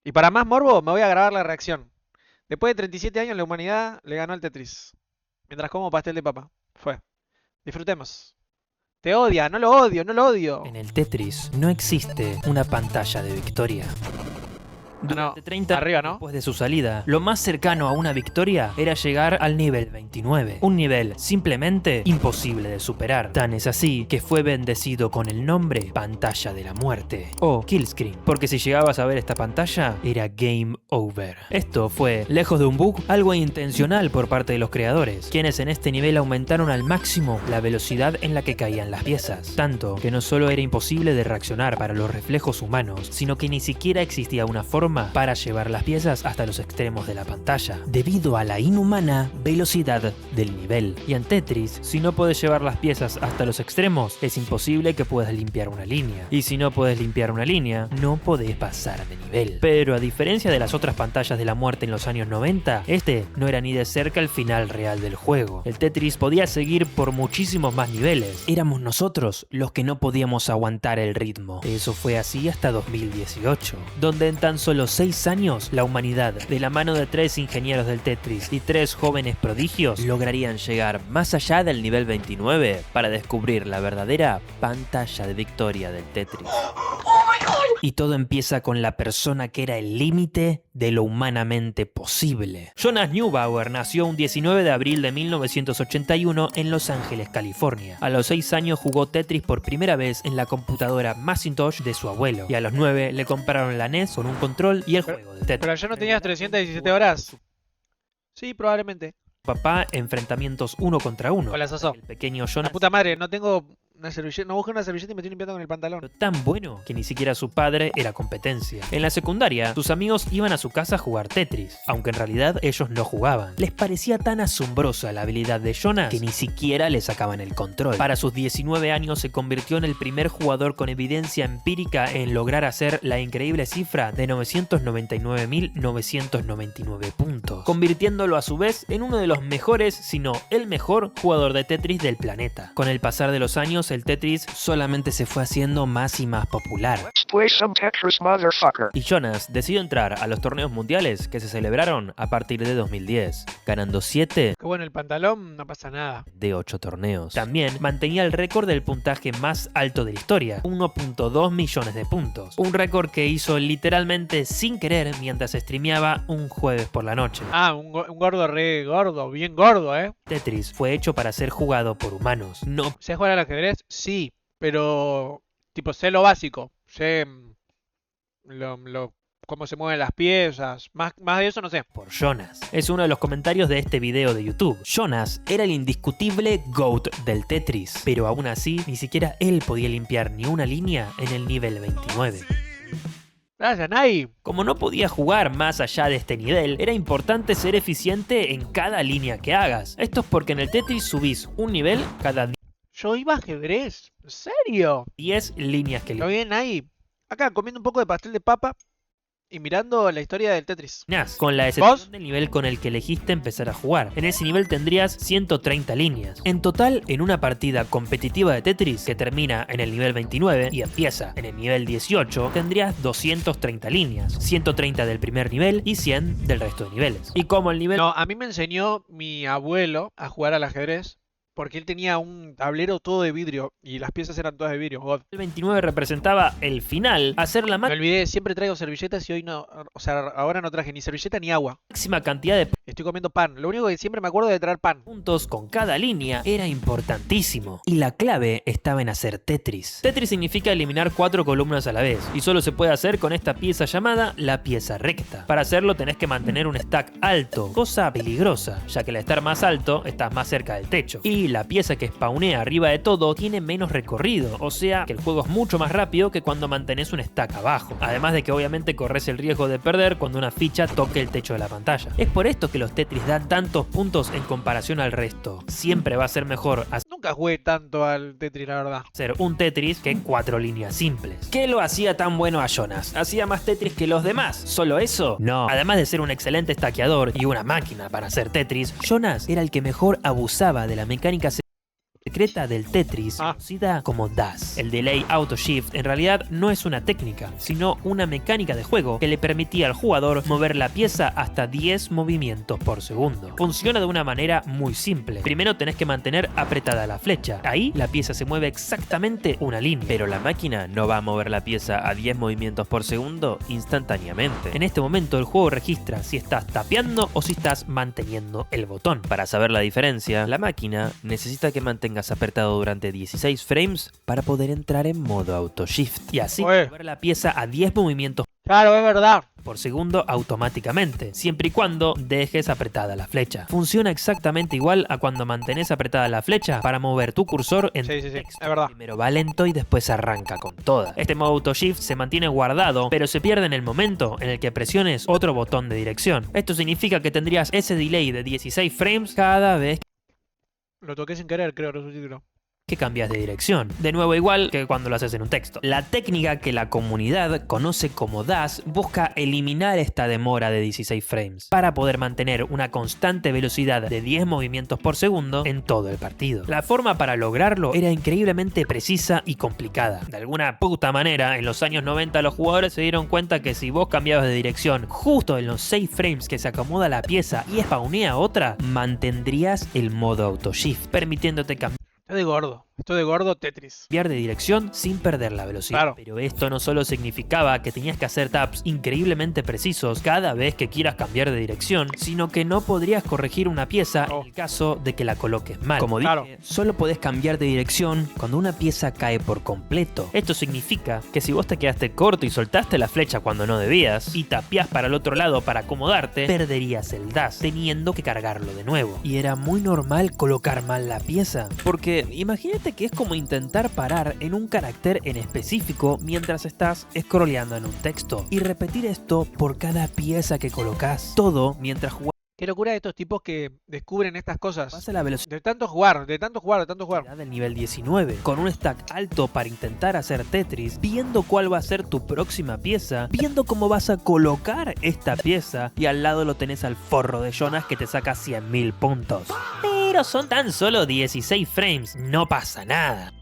Y para más morbo, me voy a grabar la reacción. Después de 37 años, la humanidad le ganó al Tetris. Mientras como pastel de papa. Fue. Disfrutemos. Te odia, no lo odio, no lo odio. En el Tetris no existe una pantalla de victoria. Ah, no. Durante 30 Arriba, años ¿no? después de su salida, lo más cercano a una victoria era llegar al nivel 29. Un nivel simplemente imposible de superar. Tan es así que fue bendecido con el nombre Pantalla de la Muerte o Killscreen, porque si llegabas a ver esta pantalla era Game Over. Esto fue, lejos de un bug, algo intencional por parte de los creadores, quienes en este nivel aumentaron al máximo la velocidad en la que caían las piezas. Tanto que no solo era imposible de reaccionar para los reflejos humanos, sino que ni siquiera existía una forma para llevar las piezas hasta los extremos de la pantalla, debido a la inhumana velocidad del nivel. Y en Tetris, si no puedes llevar las piezas hasta los extremos, es imposible que puedas limpiar una línea. Y si no puedes limpiar una línea, no podés pasar de nivel. Pero a diferencia de las otras pantallas de la muerte en los años 90, este no era ni de cerca el final real del juego. El Tetris podía seguir por muchísimos más niveles. Éramos nosotros los que no podíamos aguantar el ritmo. Eso fue así hasta 2018, donde en tan solo 6 años, la humanidad, de la mano de 3 ingenieros del Tetris y 3 jóvenes prodigios, lograrían llegar más allá del nivel 29 para descubrir la verdadera pantalla de victoria del Tetris. Y todo empieza con la persona que era el límite de lo humanamente posible. Jonas Neubauer nació un 19 de abril de 1981 en Los Ángeles, California. A los 6 años jugó Tetris por primera vez en la computadora Macintosh de su abuelo. Y a los 9 le compraron la NES con un control y el juego de Tetris. Pero ya no tenías 317 horas. Sí, probablemente. Papá, enfrentamientos 1 contra 1. Hola, Soso. El pequeño La Jonas puta madre, no tengo una servilleta. No busqué una servilleta y me estoy limpiando con el pantalón. tan bueno que ni siquiera su padre era competencia. En la secundaria, sus amigos iban a su casa a jugar Tetris, aunque en realidad ellos no jugaban. Les parecía tan asombrosa la habilidad de Jonas que ni siquiera le sacaban el control. Para sus 19 años se convirtió en el primer jugador con evidencia empírica en lograr hacer la increíble cifra de 999.999 puntos, convirtiéndolo a su vez en uno de los mejores, si no el mejor jugador de Tetris del planeta. Con el pasar de los años, el Tetris solamente se fue haciendo más y más popular. Let's play some Tetris, motherfucker. Y Jonas decidió entrar a los torneos mundiales que se celebraron a partir de 2010, ganando 7 Que bueno, el pantalón no pasa nada. de 8 torneos. También mantenía el récord del puntaje más alto de la historia, 1.2 millones de puntos. Un récord que hizo literalmente sin querer mientras streameaba un jueves por la noche. Ah, un gordo re gordo, bien gordo, Tetris fue hecho para ser jugado por humanos, no ¿Sé jugar al ajedrez? Sí, pero tipo sé lo básico. Sé cómo se mueven las piezas. Más de eso no sé. por Jonas. Es uno de los comentarios de este video de YouTube. Jonas era el indiscutible GOAT del Tetris, pero aún así ni siquiera él podía limpiar ni una línea en el nivel 29. Gracias, Nai. Como no podía jugar más allá de este nivel, era importante ser eficiente en cada línea que hagas. Esto es porque en el Tetris subís un nivel cada Yo iba a ajedrez. ¿En serio? 10 líneas que Lo bien, Nai. Acá comiendo un poco de pastel de papa y mirando la historia del Tetris. eliminás, con la excepción ¿Vos? del nivel con el que elegiste empezar a jugar. En ese nivel tendrías 130 líneas. En total, en una partida competitiva de Tetris que termina en el nivel 29 y empieza en el nivel 18, tendrías 230 líneas, 130 del primer nivel y 100 del resto de niveles. Y como el nivel No, a mí me enseñó mi abuelo a jugar al ajedrez porque él tenía un tablero todo de vidrio y las piezas eran todas de vidrio. God. 29 representaba el final, hacer la Me olvidé, siempre traigo servilletas y hoy no, o sea, ahora no traje ni servilleta ni agua. máxima cantidad de Estoy comiendo pan. Lo único que siempre me acuerdo es de traer pan. puntos con cada línea era importantísimo. Y la clave estaba en hacer Tetris. Tetris significa eliminar 4 columnas a la vez, y solo se puede hacer con esta pieza llamada la pieza recta. Para hacerlo tenés que mantener un stack alto, cosa peligrosa, ya que al estar más alto estás más cerca del techo. Y la pieza que spawnea arriba de todo tiene menos recorrido, o sea que el juego es mucho más rápido que cuando mantenés un stack abajo. Además de que obviamente corres el riesgo de perder cuando una ficha toque el techo de la pantalla. Es por esto que los Tetris dan tantos puntos en comparación al resto. Siempre va a ser mejor Nunca jugué tanto al Tetris, la verdad. hacer un Tetris que 4 líneas simples. ¿Qué lo hacía tan bueno a Jonas? ¿Hacía más Tetris que los demás? ¿Solo eso? No. Además de ser un excelente estaqueador y una máquina para hacer Tetris, Jonas era el que mejor abusaba de la mecánica secreta del Tetris, conocida como DAS. El Delay Auto Shift en realidad no es una técnica, sino una mecánica de juego que le permitía al jugador mover la pieza hasta 10 movimientos por segundo. Funciona de una manera muy simple. Primero tenés que mantener apretada la flecha. Ahí la pieza se mueve exactamente una línea. Pero la máquina no va a mover la pieza a 10 movimientos por segundo instantáneamente. En este momento el juego registra si estás tapeando o si estás manteniendo el botón. Para saber la diferencia, la máquina necesita que mantengas apretado durante 16 frames para poder entrar en modo auto shift. Y así mover la pieza a 10 movimientos Claro, es verdad. por segundo automáticamente, siempre y cuando dejes apretada la flecha. Funciona exactamente igual a cuando mantenés apretada la flecha para mover tu cursor en Sí, tu sí, sí, texto. es verdad. Primero va lento y después arranca con toda. Este modo auto shift se mantiene guardado, pero se pierde en el momento en el que presiones otro botón de dirección. Esto significa que tendrías ese delay de 16 frames cada vez Lo toqué sin querer, creo, el subtítulo. que cambias de dirección. De nuevo igual que cuando lo haces en un texto. La técnica que la comunidad conoce como DAS busca eliminar esta demora de 16 frames para poder mantener una constante velocidad de 10 movimientos por segundo en todo el partido. La forma para lograrlo era increíblemente precisa y complicada. De alguna puta manera, en los años 90 los jugadores se dieron cuenta que si vos cambiabas de dirección justo en los 6 frames que se acomoda la pieza y spawnea otra, mantendrías el modo auto shift, permitiéndote cambiar Estoy de gordo Tetris. de dirección sin perder la velocidad. Claro. Pero esto no solo significaba que tenías que hacer taps increíblemente precisos cada vez que quieras cambiar de dirección, sino que no podrías corregir una pieza en el caso de que la coloques mal. Como dije, Claro. solo podés cambiar de dirección cuando una pieza cae por completo. Esto significa que si vos te quedaste corto y soltaste la flecha cuando no debías y tapiás para el otro lado para acomodarte, perderías el DAS, teniendo que cargarlo de nuevo. Y era muy normal colocar mal la pieza, porque imagínate que es como intentar parar en un carácter en específico mientras estás scrolleando en un texto y repetir esto por cada pieza que colocas, todo mientras jugás Qué locura de estos tipos que descubren estas cosas. a la velocidad De tanto jugar, de tanto jugar, de tanto jugar. del nivel 19, con un stack alto para intentar hacer Tetris, viendo cuál va a ser tu próxima pieza, viendo cómo vas a colocar esta pieza, y al lado lo tenés al forro de Jonas que te saca 100.000 puntos. Pero son tan solo 16 frames, no pasa nada.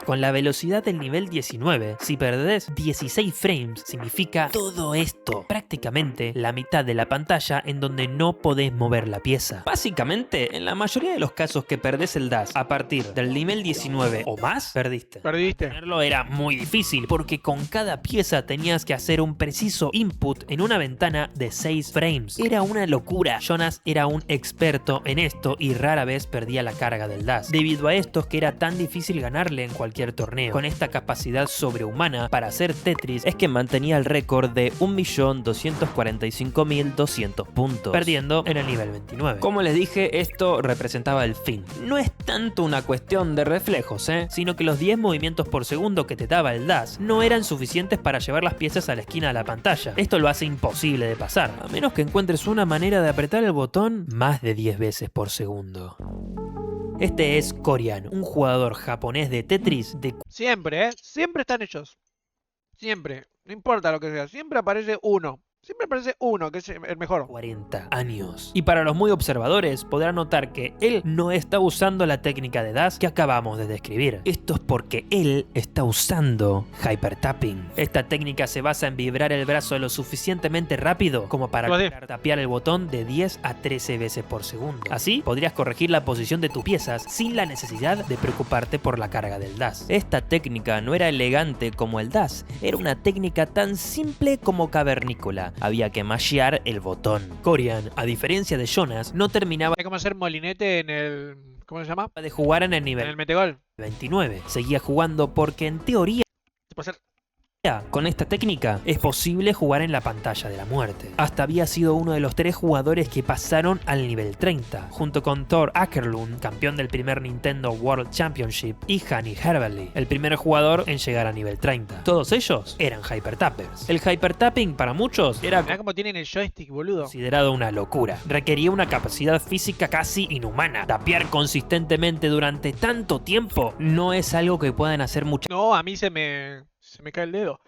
Con la velocidad del nivel 19, si perdés 16 frames, significa todo esto. Prácticamente la mitad de la pantalla en donde no podés mover la pieza. Básicamente, en la mayoría de los casos que perdés el DAS a partir del nivel 19 o más, perdiste. Perdiste. Tenerlo era muy difícil porque con cada pieza tenías que hacer un preciso input en una ventana de 6 frames. Era una locura. Jonas era un experto en esto y rara vez perdía la carga del DAS. Debido a esto es que era tan difícil ganarle en cualquier torneo. Con esta capacidad sobrehumana para hacer Tetris Es que mantenía el récord de 1.245.200 puntos. perdiendo en el nivel 29. Como les dije, esto representaba el fin. No es tanto una cuestión de reflejos, Sino que los 10 movimientos por segundo que te daba el DAS no eran suficientes para llevar las piezas a la esquina de la pantalla. Esto lo hace imposible de pasar, a menos que encuentres una manera de apretar el botón más de 10 veces por segundo. Este es Korian, un jugador japonés de Tetris de Siempre, ¿eh? Siempre están ellos. Siempre. No importa lo que sea. Siempre aparece uno. Siempre aparece uno, que es el mejor. 40 años. Y para los muy observadores podrán notar que él no está usando la técnica de DAS que acabamos de describir. Esto es porque él está usando Hyper Tapping. Esta técnica se basa en vibrar el brazo lo suficientemente rápido como para Vale. lograr tapear el botón de 10 a 13 veces por segundo. Así podrías corregir la posición de tus piezas sin la necesidad de preocuparte por la carga del DAS. Esta técnica no era elegante como el DAS, era una técnica tan simple como cavernícola. Había que mashear el botón. Korian, a diferencia de Jonas, no terminaba Es como hacer molinete en el... ¿Cómo se llama? de jugar en el En nivel el metegol. 29. Seguía jugando porque en teoría Se puede hacer... con esta técnica es posible jugar en la pantalla de la muerte. Hasta había sido uno de los 3 jugadores que pasaron al nivel 30, junto con Thor Akerlund, campeón del primer Nintendo World Championship, y Hanny Herbally, el primer jugador en llegar a nivel 30. Todos ellos eran hypertappers. El hypertapping para muchos era Mirá cómo tienen el joystick, boludo. considerado una locura. Requería una capacidad física casi inhumana. Tapear consistentemente durante tanto tiempo no es algo que puedan hacer muchas No, a mí se me cae el dedo.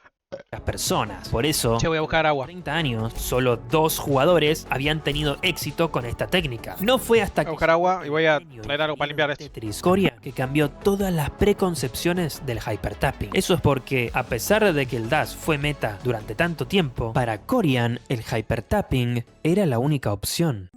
las personas. Por eso, Che, voy a buscar agua. 30 años, solo 2 jugadores habían tenido éxito con esta técnica. No fue hasta Voy a que buscar agua y voy a traer algo para limpiar esto. Tetris Corian que cambió todas las preconcepciones del hypertapping. Eso es porque, a pesar de que el dash fue meta durante tanto tiempo, para Corian el hypertapping era la única opción.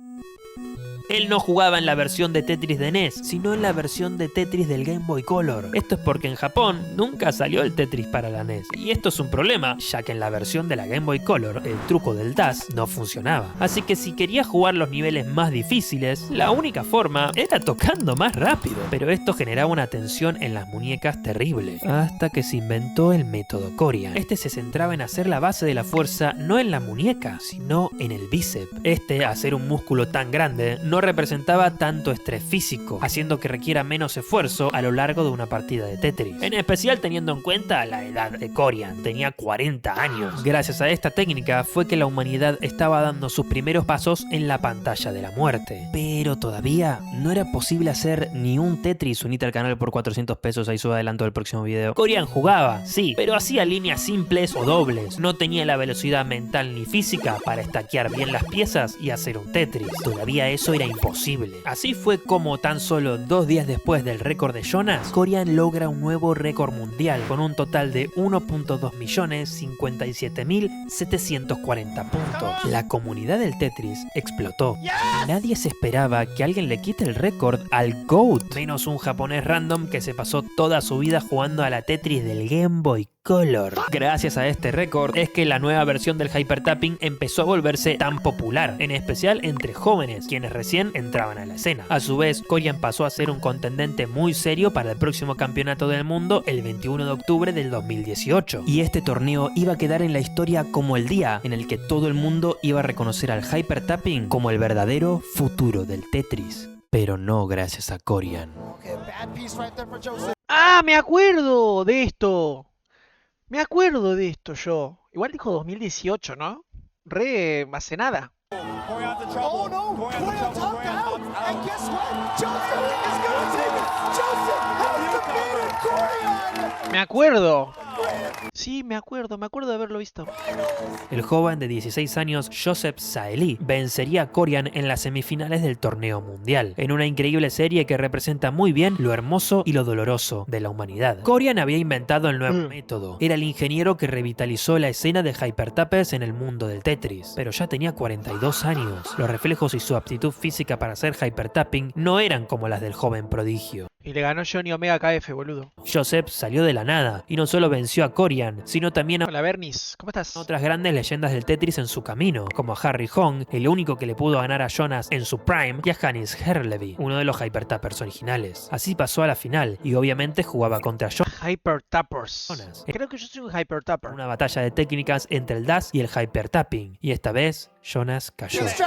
Él no jugaba en la versión de Tetris de NES, sino en la versión de Tetris del Game Boy Color. Esto es porque en Japón nunca salió el Tetris para la NES. Y esto es un problema, ya que en la versión de la Game Boy Color el truco del dash no funcionaba. Así que si quería jugar los niveles más difíciles, la única forma era tocando más rápido. Pero esto generaba una tensión en las muñecas terrible. Hasta que se inventó el método Corian. Este se centraba en hacer la base de la fuerza no en la muñeca, sino en el bíceps. Hacer un músculo tan grande, no representaba tanto estrés físico, haciendo que requiera menos esfuerzo a lo largo de una partida de Tetris. En especial teniendo en cuenta la edad de Corian, tenía 40 años. Gracias a esta técnica fue que la humanidad estaba dando sus primeros pasos en la pantalla de la muerte. Pero todavía no era posible hacer ni un Tetris. Unite al canal por 400 pesos, ahí subo adelanto del próximo video. Corian jugaba, sí, pero hacía líneas simples o dobles. No tenía la velocidad mental ni física para stackear bien las piezas y hacer un Tetris. Todavía eso era imposible. Así fue como tan solo 2 días después del récord de Jonas, Corian logra un nuevo récord mundial con un total de 1.2.057.740 puntos. La comunidad del Tetris explotó. Nadie se esperaba que alguien le quite el récord al GOAT, menos un japonés random que se pasó toda su vida jugando a la Tetris del Game Boy Color. Gracias a este récord es que la nueva versión del hypertapping empezó a volverse tan popular, en especial entre jóvenes, quienes recién entraban a la escena. A su vez, Corian pasó a ser un contendente muy serio para el próximo campeonato del mundo el 21 de octubre del 2018. Y este torneo iba a quedar en la historia como el día en el que todo el mundo iba a reconocer al hypertapping como el verdadero futuro del Tetris. Pero no gracias a Corian. ¡Ah! Me acuerdo de esto. Me acuerdo de esto yo. Igual dijo 2018, ¿no? Re hace nada. Oh no! Corian top down! And guess what? Joseph is gonna take it! Joseph has defeated Corian! Me acuerdo. Sí, me acuerdo de haberlo visto. El joven de 16 años, Joseph Saeli, vencería a Corian en las semifinales del torneo mundial, en una increíble serie que representa muy bien lo hermoso y lo doloroso de la humanidad. Corian había inventado el nuevo método. Era el ingeniero que revitalizó la escena de hypertappers en el mundo del Tetris, pero ya tenía 42 años. Los reflejos y su aptitud física para hacer hypertapping no eran como las del joven prodigio. Y le ganó Johnny Omega KF, boludo. Joseph salió de la nada y no solo venció a Corian, sino también a Hola, Bernis. ¿Cómo estás? otras grandes leyendas del Tetris en su camino, como a Harry Hong, el único que le pudo ganar a Jonas en su prime, y a Hannes Herlevy, uno de los hypertappers originales. Así pasó a la final y obviamente jugaba contra Hyper Tappers. Jonas. Creo que yo soy un Hyper Tapper. Una batalla de técnicas entre el dash y el hypertapping, y esta vez Jonas cayó. There's the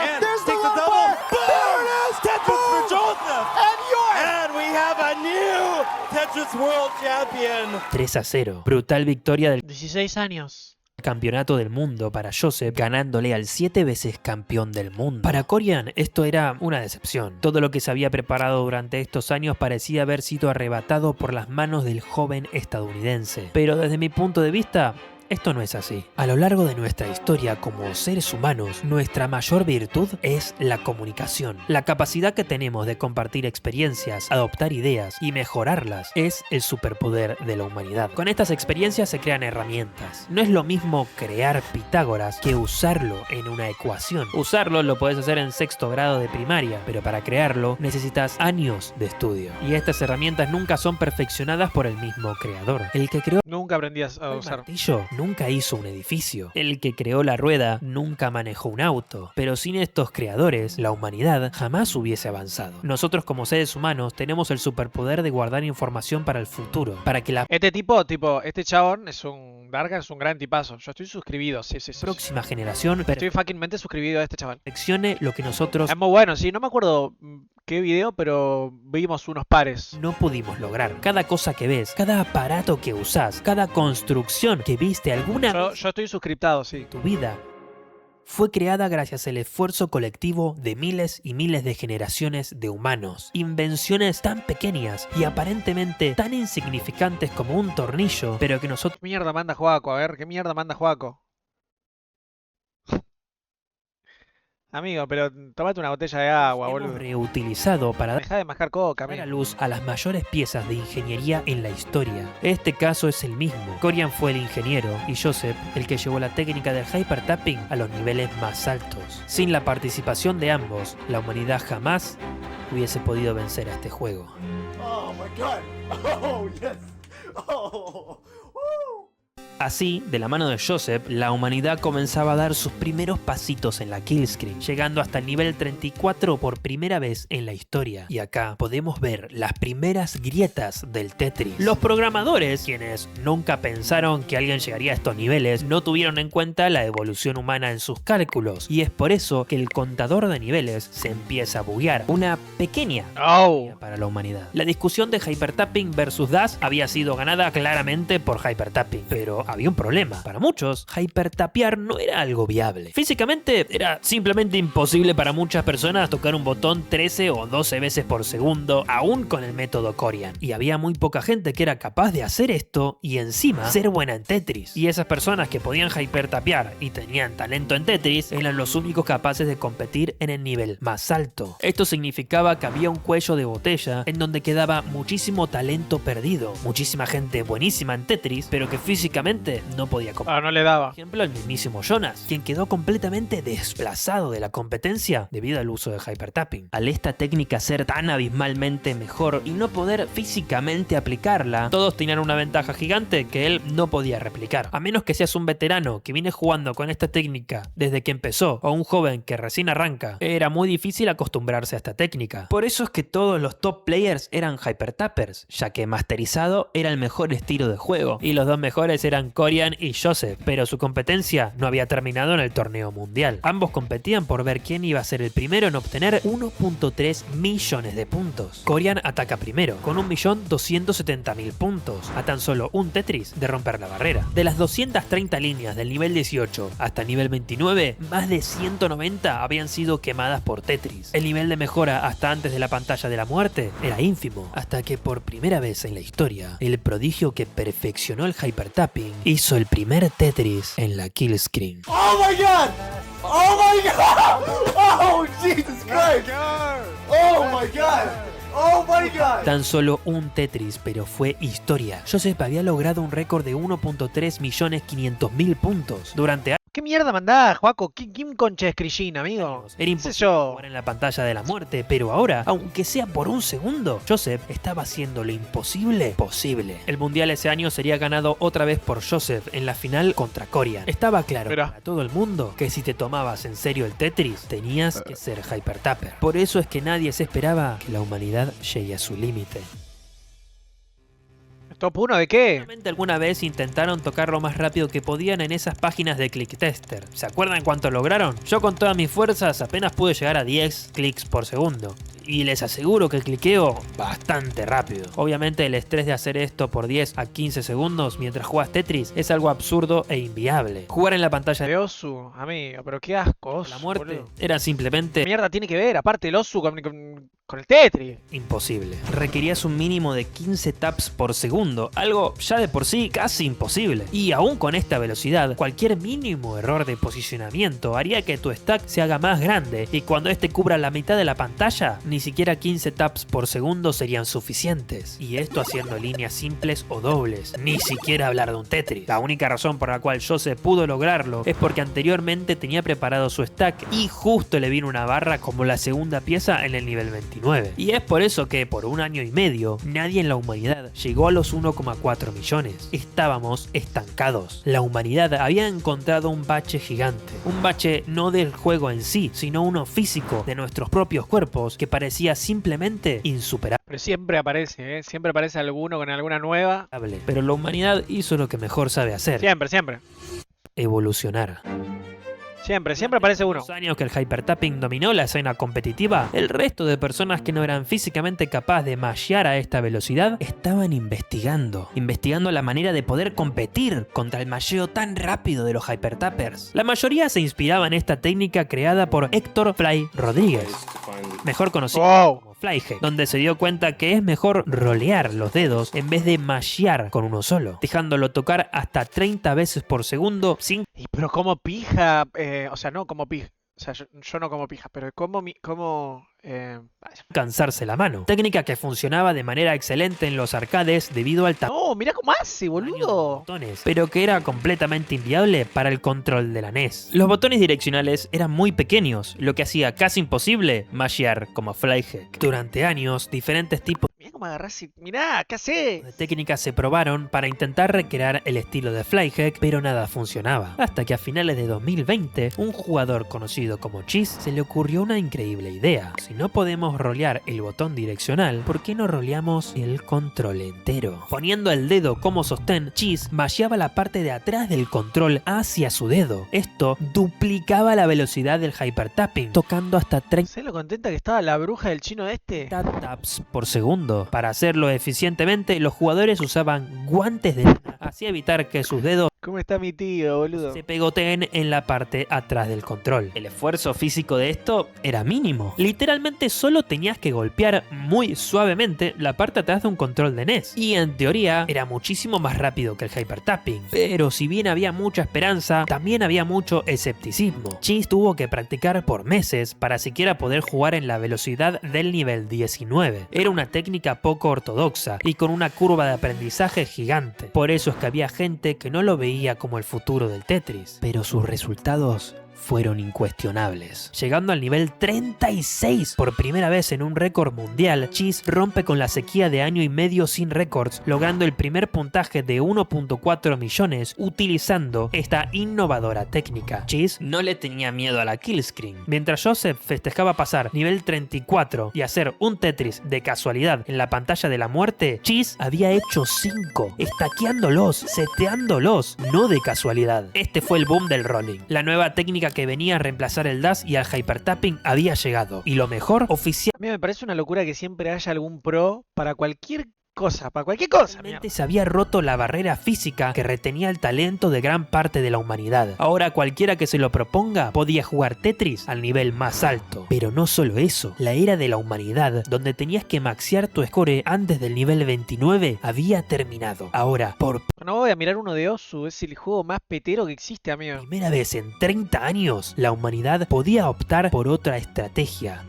love bar! There it is! Tetris for Joseph! And yours! And we have a new Tetris World Champion! 3-0. Brutal victoria del 16 años. campeonato del mundo para Joseph, ganándole al 7 veces campeón del mundo. Para Corian esto era una decepción. Todo lo que se había preparado durante estos años parecía haber sido arrebatado por las manos del joven estadounidense. Pero desde mi punto de vista, esto no es así. A lo largo de nuestra historia como seres humanos, nuestra mayor virtud es la comunicación. La capacidad que tenemos de compartir experiencias, adoptar ideas y mejorarlas es el superpoder de la humanidad. Con estas experiencias se crean herramientas. No es lo mismo crear Pitágoras que usarlo en una ecuación. Usarlo lo puedes hacer en 6º grado de primaria, pero para crearlo necesitas años de estudio. Y estas herramientas nunca son perfeccionadas por el mismo creador. El que creó Nunca aprendí a el usar. martillo nunca hizo un edificio. El que creó la rueda nunca manejó un auto. Pero sin estos creadores, la humanidad jamás hubiese avanzado. Nosotros como seres humanos tenemos el superpoder de guardar información para el futuro, para que la Este chabón es un Darga, es un gran tipazo. Yo estoy suscribido, sí. próxima generación Estoy fuckingmente suscribido a este chaval. perfeccione lo que nosotros Es muy bueno, sí. No me acuerdo qué video, pero vimos unos pares. no pudimos lograr. Cada cosa que ves, cada aparato que usás, cada construcción que viste alguna vez Yo estoy suscriptado, sí. en tu vida fue creada gracias al esfuerzo colectivo de miles y miles de generaciones de humanos. Invenciones tan pequeñas y aparentemente tan insignificantes como un tornillo, pero que nosotros... ¿Qué mierda manda Joaco? A ver, ¿qué mierda manda Joaco? Amigo, pero tomate una botella de agua, hemos boludo. reutilizado para dar Dejá de mascar coca, a amigo. luz a las mayores piezas de ingeniería en la historia. Este caso es el mismo. Corian fue el ingeniero y Joseph el que llevó la técnica del hypertapping a los niveles más altos. Sin la participación de ambos, la humanidad jamás hubiese podido vencer a este juego. Oh my god. Oh, yes. Oh. Woo. Así, de la mano de Joseph, la humanidad comenzaba a dar sus primeros pasitos en la killscreen, llegando hasta el nivel 34 por primera vez en la historia. Y acá podemos ver las primeras grietas del Tetris. Los programadores, quienes nunca pensaron que alguien llegaría a estos niveles, no tuvieron en cuenta la evolución humana en sus cálculos. Y es por eso que el contador de niveles se empieza a buguear. Una pequeña Oh. para la humanidad. La discusión de hypertapping versus DAS había sido ganada claramente por hypertapping, pero había un problema. Para muchos, hypertapear no era algo viable. Físicamente era simplemente imposible para muchas personas tocar un botón 13 o 12 veces por segundo, aún con el método Corian. Y había muy poca gente que era capaz de hacer esto y encima ser buena en Tetris. Y esas personas que podían hypertapear y tenían talento en Tetris eran los únicos capaces de competir en el nivel más alto. Esto significaba que había un cuello de botella en donde quedaba muchísimo talento perdido. Muchísima gente buenísima en Tetris, pero que físicamente no podía competir. Ah, no le daba. Por ejemplo, el mismísimo Jonas, quien quedó completamente desplazado de la competencia debido al uso de hypertapping. Al esta técnica ser tan abismalmente mejor y no poder físicamente aplicarla, todos tenían una ventaja gigante que él no podía replicar. A menos que seas un veterano que viene jugando con esta técnica desde que empezó, o un joven que recién arranca, era muy difícil acostumbrarse a esta técnica. Por eso es que todos los top players eran hypertappers, ya que masterizado era el mejor estilo de juego, y los dos mejores eran Corian y Joseph, pero su competencia no había terminado en el torneo mundial. Ambos competían por ver quién iba a ser el primero en obtener 1.3 millones de puntos. Corian ataca primero, con 1.270.000 puntos, a tan solo un Tetris de romper la barrera. De las 230 líneas del nivel 18 hasta el nivel 29, más de 190 habían sido quemadas por Tetris. El nivel de mejora hasta antes de la pantalla de la muerte era ínfimo, hasta que por primera vez en la historia, el prodigio que perfeccionó el hypertapping hizo el primer Tetris en la kill screen. Oh my god. Oh my god. Oh Jesus Christ. Oh my god. Oh my god. Tan solo un Tetris, pero fue historia. Joseph había logrado un récord de 1.3.500.000 puntos durante ¿Qué mierda mandás, Joaco? ¿Quién concha es Krillin, amigo? Era ¿Qué sé imposible yo? jugar en la pantalla de la muerte, pero ahora, aunque sea por un segundo, Joseph estaba haciendo lo imposible posible. El mundial ese año sería ganado otra vez por Joseph en la final contra Corian. Estaba claro Pero- para todo el mundo que si te tomabas en serio el Tetris, tenías que ser hypertapper. Por eso es que nadie se esperaba que la humanidad llegue a su límite. ¿Top 1 de qué? Seguramente alguna vez intentaron tocar lo más rápido que podían en esas páginas de click tester. ¿Se acuerdan cuánto lograron? Yo con todas mis fuerzas apenas pude llegar a 10 clics por segundo. Y les aseguro que cliqueo bastante rápido. Obviamente el estrés de hacer esto por 10 a 15 segundos mientras juegas Tetris es algo absurdo e inviable. Jugar en la pantalla De de Osu, amigo, pero qué asco, Osu, la muerte boludo. era ¿Qué simplemente mierda tiene que ver? Aparte el Osu con el Tetris. imposible. Requerías un mínimo de 15 taps por segundo, algo ya de por sí casi imposible. Y aún con esta velocidad, cualquier mínimo error de posicionamiento haría que tu stack se haga más grande y cuando este cubra la mitad de la pantalla, ni siquiera 15 taps por segundo serían suficientes. Y esto haciendo líneas simples o dobles, ni siquiera hablar de un Tetris. La única razón por la cual Joseph pudo lograrlo es porque anteriormente tenía preparado su stack y justo le vino una barra como la segunda pieza en el nivel 29. Y es por eso que por un año y medio nadie en la humanidad llegó a los 1,4 millones. Estábamos estancados. La humanidad había encontrado un bache gigante. Un bache no del juego en sí, sino uno físico de nuestros propios cuerpos que parecía simplemente insuperable. Pero siempre aparece, ¿eh? Siempre aparece alguno con alguna nueva. Pero la humanidad hizo lo que mejor sabe hacer: Siempre, siempre. evolucionar. Siempre aparece uno. Los años que el hypertapping dominó la escena competitiva, el resto de personas que no eran físicamente capaces de mashear a esta velocidad estaban investigando la manera de poder competir contra el masheo tan rápido de los hypertappers. La mayoría se inspiraba en esta técnica creada por Héctor Fly Rodríguez, mejor conocido como Flyhead, donde se dio cuenta que es mejor rolear los dedos en vez de mashear con uno solo, dejándolo tocar hasta 30 veces por segundo sin Y pero como pija, o sea, no como pija. O sea, yo no como pija, pero como cansarse la mano. Técnica que funcionaba de manera excelente en los arcades debido al tamaño no, mirá cómo hace, de los boludo. botones, pero que era completamente inviable para el control de la NES. Los botones direccionales eran muy pequeños, lo que hacía casi imposible mashear como Flyhead. Durante años, diferentes tipos Mirá cómo agarrás y... Mirá, ¿qué hace? de técnicas se probaron para intentar recrear el estilo de Flyhead, pero nada funcionaba. Hasta que a finales de 2020, un jugador conocido como Cheese se le ocurrió una increíble idea. Si no podemos rolear el botón direccional, ¿por qué no roleamos el control entero? Poniendo el dedo como sostén, Cheese masheaba la parte de atrás del control hacia su dedo. Esto duplicaba la velocidad del hypertapping, tocando hasta 30 ¿Sabes lo contenta que estaba la bruja del chino este? taps por segundo. Para hacerlo eficientemente, los jugadores usaban guantes de lana, así evitar que sus dedos ¿Cómo está mi tío, boludo? se pegoteen en la parte atrás del control. El esfuerzo físico de esto era mínimo. Literalmente solo tenías que golpear muy suavemente la parte atrás de un control de NES. Y en teoría era muchísimo más rápido que el hypertapping. Pero si bien había mucha esperanza, también había mucho escepticismo. Cheese tuvo que practicar por meses para siquiera poder jugar en la velocidad del nivel 19. Era una técnica poco ortodoxa y con una curva de aprendizaje gigante. Por eso es que había gente que no lo veía como el futuro del Tetris, pero sus resultados fueron incuestionables. Llegando al nivel 36 por primera vez en un récord mundial, Cheese rompe con la sequía de año y medio sin récords, logrando el primer puntaje de 1.4 millones utilizando esta innovadora técnica. Cheese no le tenía miedo a la killscreen. Mientras Joseph festejaba pasar nivel 34 y hacer un Tetris de casualidad en la pantalla de la muerte, Cheese había hecho 5, estaqueándolos, seteándolos, no de casualidad. Este fue el boom del rolling. La nueva técnica que venía a reemplazar el dash y al hypertapping había llegado. Y lo mejor, A mí me parece una locura que siempre haya algún pro para cualquier cosa, mierda. oficialmente se había roto la barrera física que retenía el talento de gran parte de la humanidad. Ahora cualquiera que se lo proponga podía jugar Tetris al nivel más alto. Pero no solo eso, la era de la humanidad, donde tenías que maxear tu score antes del nivel 29, había terminado. Ahora, por No voy a mirar uno de Osu, es el juego más petero que existe, amigo. primera vez en 30 años, la humanidad podía optar por otra estrategia: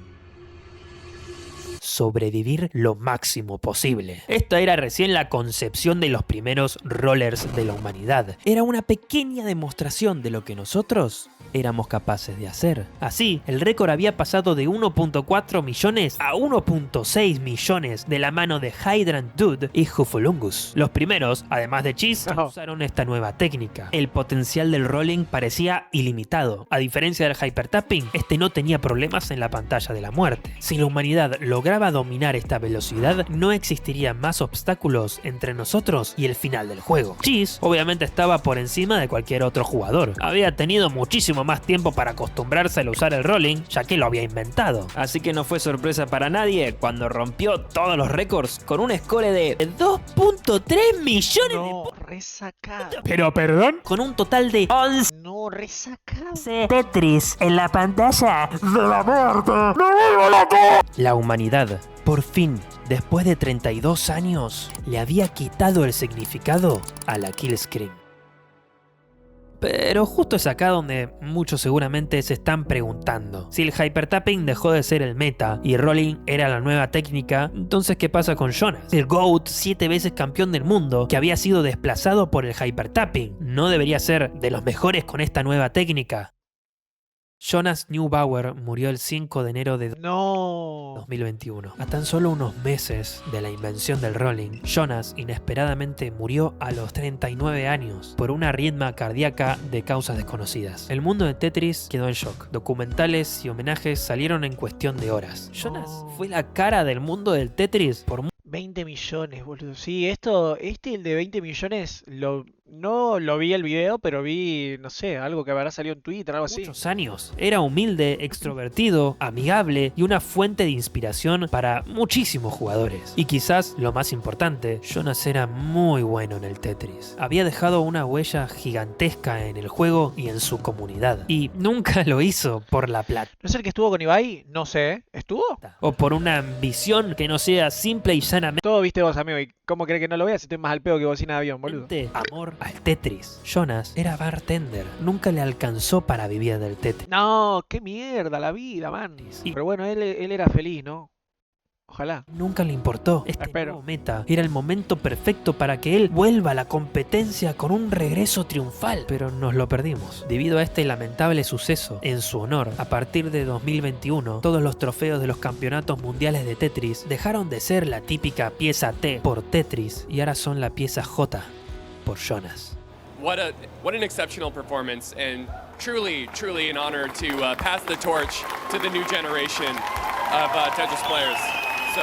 sobrevivir lo máximo posible. Esta era recién la concepción de los primeros rollers de la humanidad. Era una pequeña demostración de lo que nosotros éramos capaces de hacer. Así, el récord había pasado de 1.4 millones a 1.6 millones de la mano de Hydrant Dude y Hufulungus. Los primeros, además de Cheese, No. usaron esta nueva técnica. El potencial del rolling parecía ilimitado. A diferencia del hypertapping, este no tenía problemas en la pantalla de la muerte. Si la humanidad lograba dominar esta velocidad, no existirían más obstáculos entre nosotros y el final del juego. Cheese obviamente estaba por encima de cualquier otro jugador. Había tenido muchísimo más tiempo para acostumbrarse a usar el rolling, ya que lo había inventado. Así que no fue sorpresa para nadie cuando rompió todos los récords con un score de 2.3 millones No, resacado. Pero perdón, con un total de 11 No, resacado. Tetris en la pantalla de la muerte. ¡Me vuelvo loco! La humanidad, por fin, después de 32 años, le había quitado el significado a la killscreen. Pero justo es acá donde muchos seguramente se están preguntando. Si el hypertapping dejó de ser el meta y rolling era la nueva técnica, entonces ¿qué pasa con Jonas? El GOAT, 7 veces campeón del mundo, que había sido desplazado por el hypertapping, ¿no debería ser de los mejores con esta nueva técnica? Jonas Neubauer murió el 5 de enero de No. 2021. A tan solo unos meses de la invención del rolling, Jonas inesperadamente murió a los 39 años por una arritmia cardíaca de causas desconocidas. El mundo de Tetris quedó en shock. Documentales y homenajes salieron en cuestión de horas. Jonas fue la cara del mundo del Tetris por 20 millones, boludo. Sí, el de 20 millones, No lo vi el video, pero vi, no sé, algo que habrá salido en Twitter, algo así. Muchos años. Era humilde, extrovertido, amigable y una fuente de inspiración para muchísimos jugadores. Y quizás lo más importante, Jonas era muy bueno en el Tetris. Había dejado una huella gigantesca en el juego y en su comunidad. Y nunca lo hizo por la plata. ¿No es el que estuvo con Ibai? No sé. ¿Estuvo? O por una ambición que no sea simple y llanamente Todo viste vos, amigo. ¿Y cómo crees que no lo veas si estoy más al pedo que bocina de avión, boludo? amor al Tetris. Jonas era bartender. Nunca le alcanzó para vivir del Tetris. No, qué mierda la vida, man. Sí. Pero bueno, él era feliz, ¿no? Ojalá. Nunca le importó. Este Espero. nuevo meta era el momento perfecto para que él vuelva a la competencia con un regreso triunfal. Pero nos lo perdimos. Debido a este lamentable suceso, en su honor, a partir de 2021, todos los trofeos de los campeonatos mundiales de Tetris dejaron de ser la típica pieza T por Tetris y ahora son la pieza J por Jonas. What an exceptional performance, and truly an honor to pass the torch to the new generation of Tetris players. So,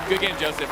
good game, Joseph.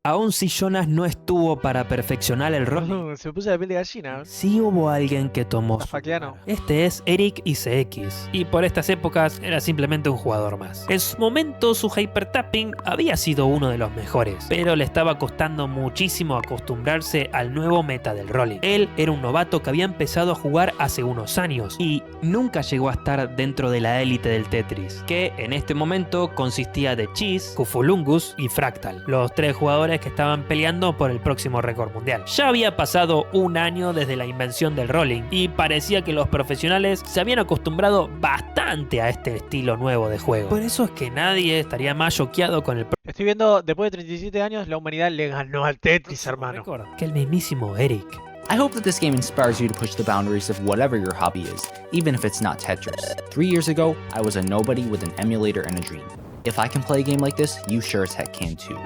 Aun si Jonas no estuvo para perfeccionar el rol, Se me puso la piel de gallina. sí hubo alguien que tomó su Faquiano. lugar. Este es Eric ICX, y por estas épocas era simplemente un jugador más. En su momento su hypertapping había sido uno de los mejores, pero le estaba costando muchísimo acostumbrarse al nuevo meta del rolling. Él era un novato que había empezado a jugar hace unos años y nunca llegó a estar dentro de la élite del Tetris, que en este momento consistía de Cheese, Cufulungus y Fractal, los tres jugadores que estaban peleando por el próximo récord mundial. Ya había pasado un año desde la invención del rolling y parecía que los profesionales se habían acostumbrado bastante a este estilo nuevo de juego. Por eso es que nadie estaría más choqueado con el Estoy viendo, después de 37 años, la humanidad le ganó al Tetris, hermano. récord que el mismísimo Eric. I hope that this game inspires you to push the boundaries of whatever your hobby is, even if it's not Tetris. 3 years ago, I was a nobody with an emulator and a dream. If I can play a game like this, you sure as heck can too.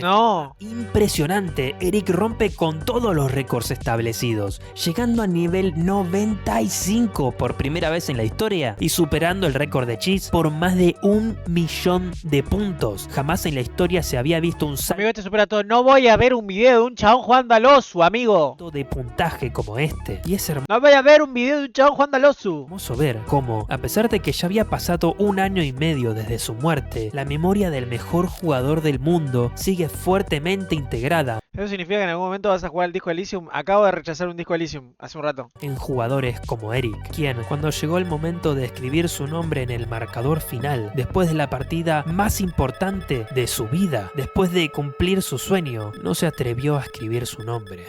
No. Impresionante, Eric rompe con todos los récords establecidos, llegando a nivel 95 por primera vez en la historia y superando el récord de Cheese por más de 1.000.000 de puntos. Jamás en la historia se había visto un Amigo, este supera todo. No voy a ver un video de un chabón jugando al Osu, amigo. salto de puntaje como este. Y es No voy a ver un video de un chabón jugando al Osu. hermoso ver cómo, a pesar de que ya había pasado 1 año y medio desde su muerte, la memoria del mejor jugador del mundo sigue fuertemente integrada Eso significa que en algún momento vas a jugar el disco Elysium. Acabo de rechazar un disco Elysium hace un rato. en jugadores como Eric, quien, cuando llegó el momento de escribir su nombre en el marcador final, después de la partida más importante de su vida, después de cumplir su sueño, no se atrevió a escribir su nombre.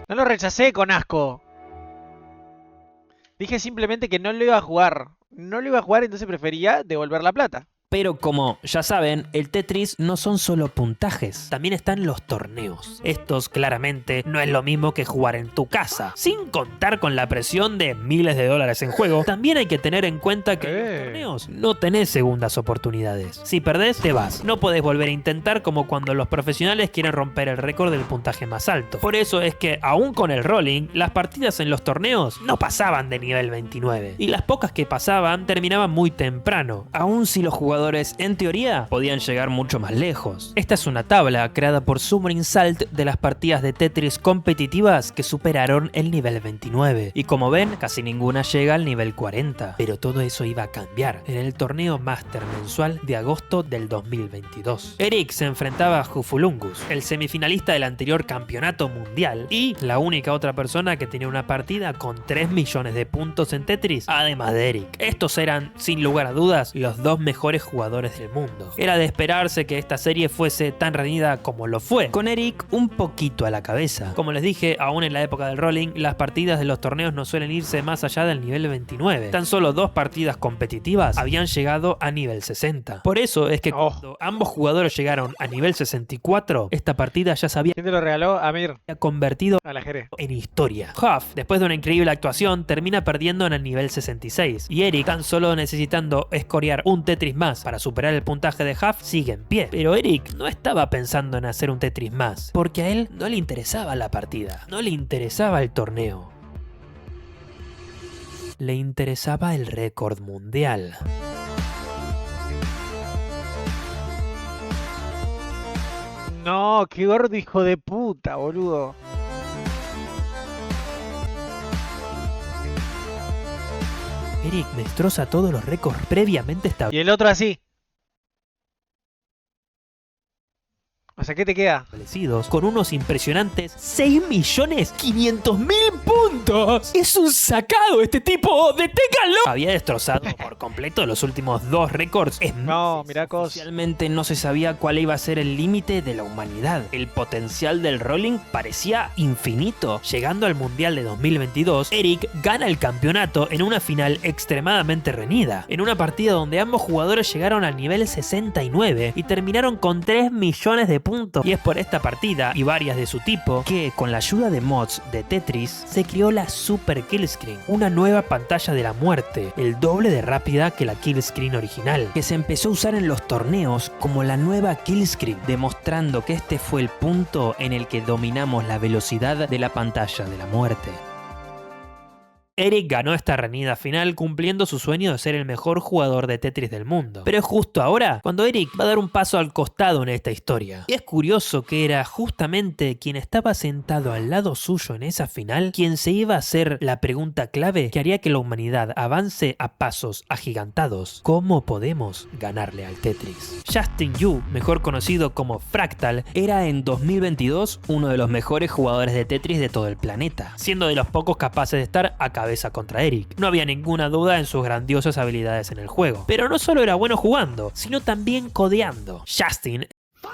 No lo rechacé con asco. Dije simplemente que no lo iba a jugar. No lo iba a jugar, entonces prefería devolver la plata. Pero como ya saben, el Tetris no son solo puntajes, también están los torneos. Estos claramente no es lo mismo que jugar en tu casa, sin contar con la presión de miles de dólares en juego. También hay que tener en cuenta que en los torneos no tenés segundas oportunidades. Si perdés, te vas. No podés volver a intentar como cuando los profesionales quieren romper el récord del puntaje más alto. Por eso es que, aún con el rolling, las partidas en los torneos no pasaban de nivel 29. Y las pocas que pasaban terminaban muy temprano, aun si los jugadores en teoría podían llegar mucho más lejos. Esta es una tabla creada por Submarine Salt de las partidas de Tetris competitivas que superaron el nivel 29. Y como ven, casi ninguna llega al nivel 40. Pero todo eso iba a cambiar en el torneo Master mensual de agosto del 2022. Eric se enfrentaba a Jufulungus, el semifinalista del anterior campeonato mundial y la única otra persona que tenía una partida con 3 millones de puntos en Tetris, además de Eric. Estos eran, sin lugar a dudas, los dos mejores jugadores del mundo. Era de esperarse que esta serie fuese tan reñida como lo fue, con Eric un poquito a la cabeza. Como les dije, aún en la época del rolling, las partidas de los torneos no suelen irse más allá del nivel 29. Tan solo 2 partidas competitivas habían llegado a nivel 60. Por eso es que cuando ambos jugadores llegaron a nivel 64, esta partida ya se había ¿Quién te lo regaló? Amir. convertido A la Jere. en historia. Huff, después de una increíble actuación, termina perdiendo en el nivel 66 y Eric, tan solo necesitando escorear un Tetris más pruebas para superar el puntaje de Huff sigue en pie. Pero Eric no estaba pensando en hacer un Tetris más, porque a él no le interesaba la partida, no le interesaba el torneo. Le interesaba el récord mundial. No, qué gordo hijo de puta, boludo. Eric destroza todos los récords previamente establecidos. Y el otro así. O sea, ¿qué te queda? Con unos impresionantes 6.500.000 puntos. Es un sacado este tipo, deténganlo. Había destrozado por completo los últimos 2 récords. No, mirá cos. Oficialmente no se sabía cuál iba a ser el límite de la humanidad. El potencial del rolling parecía infinito. Llegando al Mundial de 2022, Eric gana el campeonato en una final extremadamente reñida. En una partida donde ambos jugadores llegaron al nivel 69 y terminaron con 3 millones de puntos. Y es por esta partida y varias de su tipo que, con la ayuda de mods de Tetris, se creó la Super Kill Screen, una nueva pantalla de la muerte, el doble de rápida que la Kill Screen original, que se empezó a usar en los torneos como la nueva Kill Screen, demostrando que este fue el punto en el que dominamos la velocidad de la pantalla de la muerte. Eric ganó esta reñida final cumpliendo su sueño de ser el mejor jugador de Tetris del mundo. Pero es justo ahora cuando Eric va a dar un paso al costado en esta historia. Y es curioso que era justamente quien estaba sentado al lado suyo en esa final quien se iba a hacer la pregunta clave que haría que la humanidad avance a pasos agigantados. ¿Cómo podemos ganarle al Tetris? Justin Yu, mejor conocido como Fractal, era en 2022 uno de los mejores jugadores de Tetris de todo el planeta, siendo de los pocos capaces de estar a cabeza contra Eric. No había ninguna duda en sus grandiosas habilidades en el juego. Pero no solo era bueno jugando, sino también codeando. Justin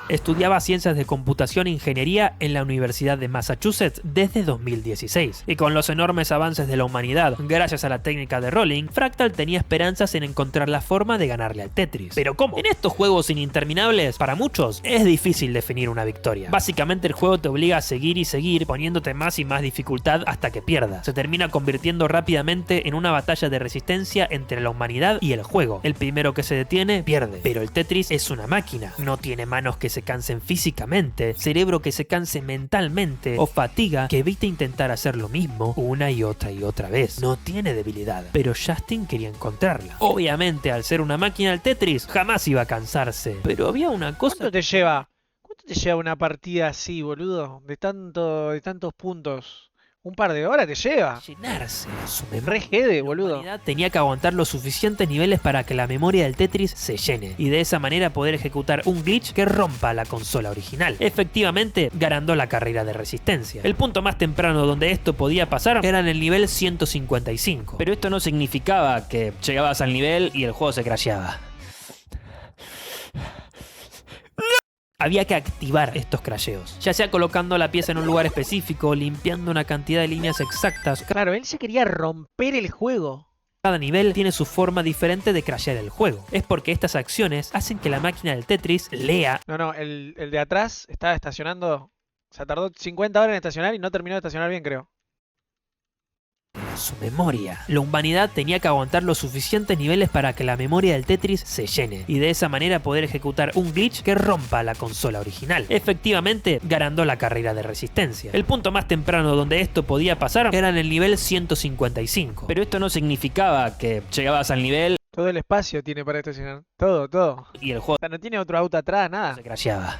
estudiaba ciencias de computación e ingeniería en la Universidad de Massachusetts desde 2016. Y con los enormes avances de la humanidad, gracias a la técnica de rolling, Fractal tenía esperanzas en encontrar la forma de ganarle al Tetris. ¿Pero cómo? En estos juegos interminables, para muchos, es difícil definir una victoria. Básicamente el juego te obliga a seguir y seguir, poniéndote más y más dificultad hasta que pierdas. Se termina convirtiendo rápidamente en una batalla de resistencia entre la humanidad y el juego. El primero que se detiene, pierde. Pero el Tetris es una máquina. No tiene manos que se cansen físicamente, cerebro que se canse mentalmente o fatiga que evite intentar hacer lo mismo una y otra vez. No tiene debilidad, pero Justin quería encontrarla. Obviamente, al ser una máquina el Tetris jamás iba a cansarse, pero había una cosa... ¿Cuánto te lleva? ¿Cuánto te lleva una partida así, boludo? De tantos puntos. Un par de horas te lleva. Llenarse su Re memoria. jede, boludo. La humanidad tenía que aguantar los suficientes niveles para que la memoria del Tetris se llene y de esa manera poder ejecutar un glitch que rompa la consola original, efectivamente ganando la carrera de resistencia. El punto más temprano donde esto podía pasar era en el nivel 155, pero esto no significaba que llegabas al nivel y el juego se crasheaba. Había que activar estos crasheos, ya sea colocando la pieza en un lugar específico, limpiando una cantidad de líneas exactas. Claro, él se quería romper el juego. Cada nivel tiene su forma diferente de crashear el juego. Es porque estas acciones hacen que la máquina del Tetris lea... No, el de atrás estaba estacionando. O sea, tardó 50 horas en estacionar y no terminó de estacionar bien, creo. su memoria. La humanidad tenía que aguantar los suficientes niveles para que la memoria del Tetris se llene y de esa manera poder ejecutar un glitch que rompa la consola original, efectivamente ganando la carrera de resistencia. El punto más temprano donde esto podía pasar era en el nivel 155, pero esto no significaba que llegabas al nivel Todo el espacio tiene para estacionar. Todo. y el juego O sea, no tiene otro auto atrás, nada. se crasheaba.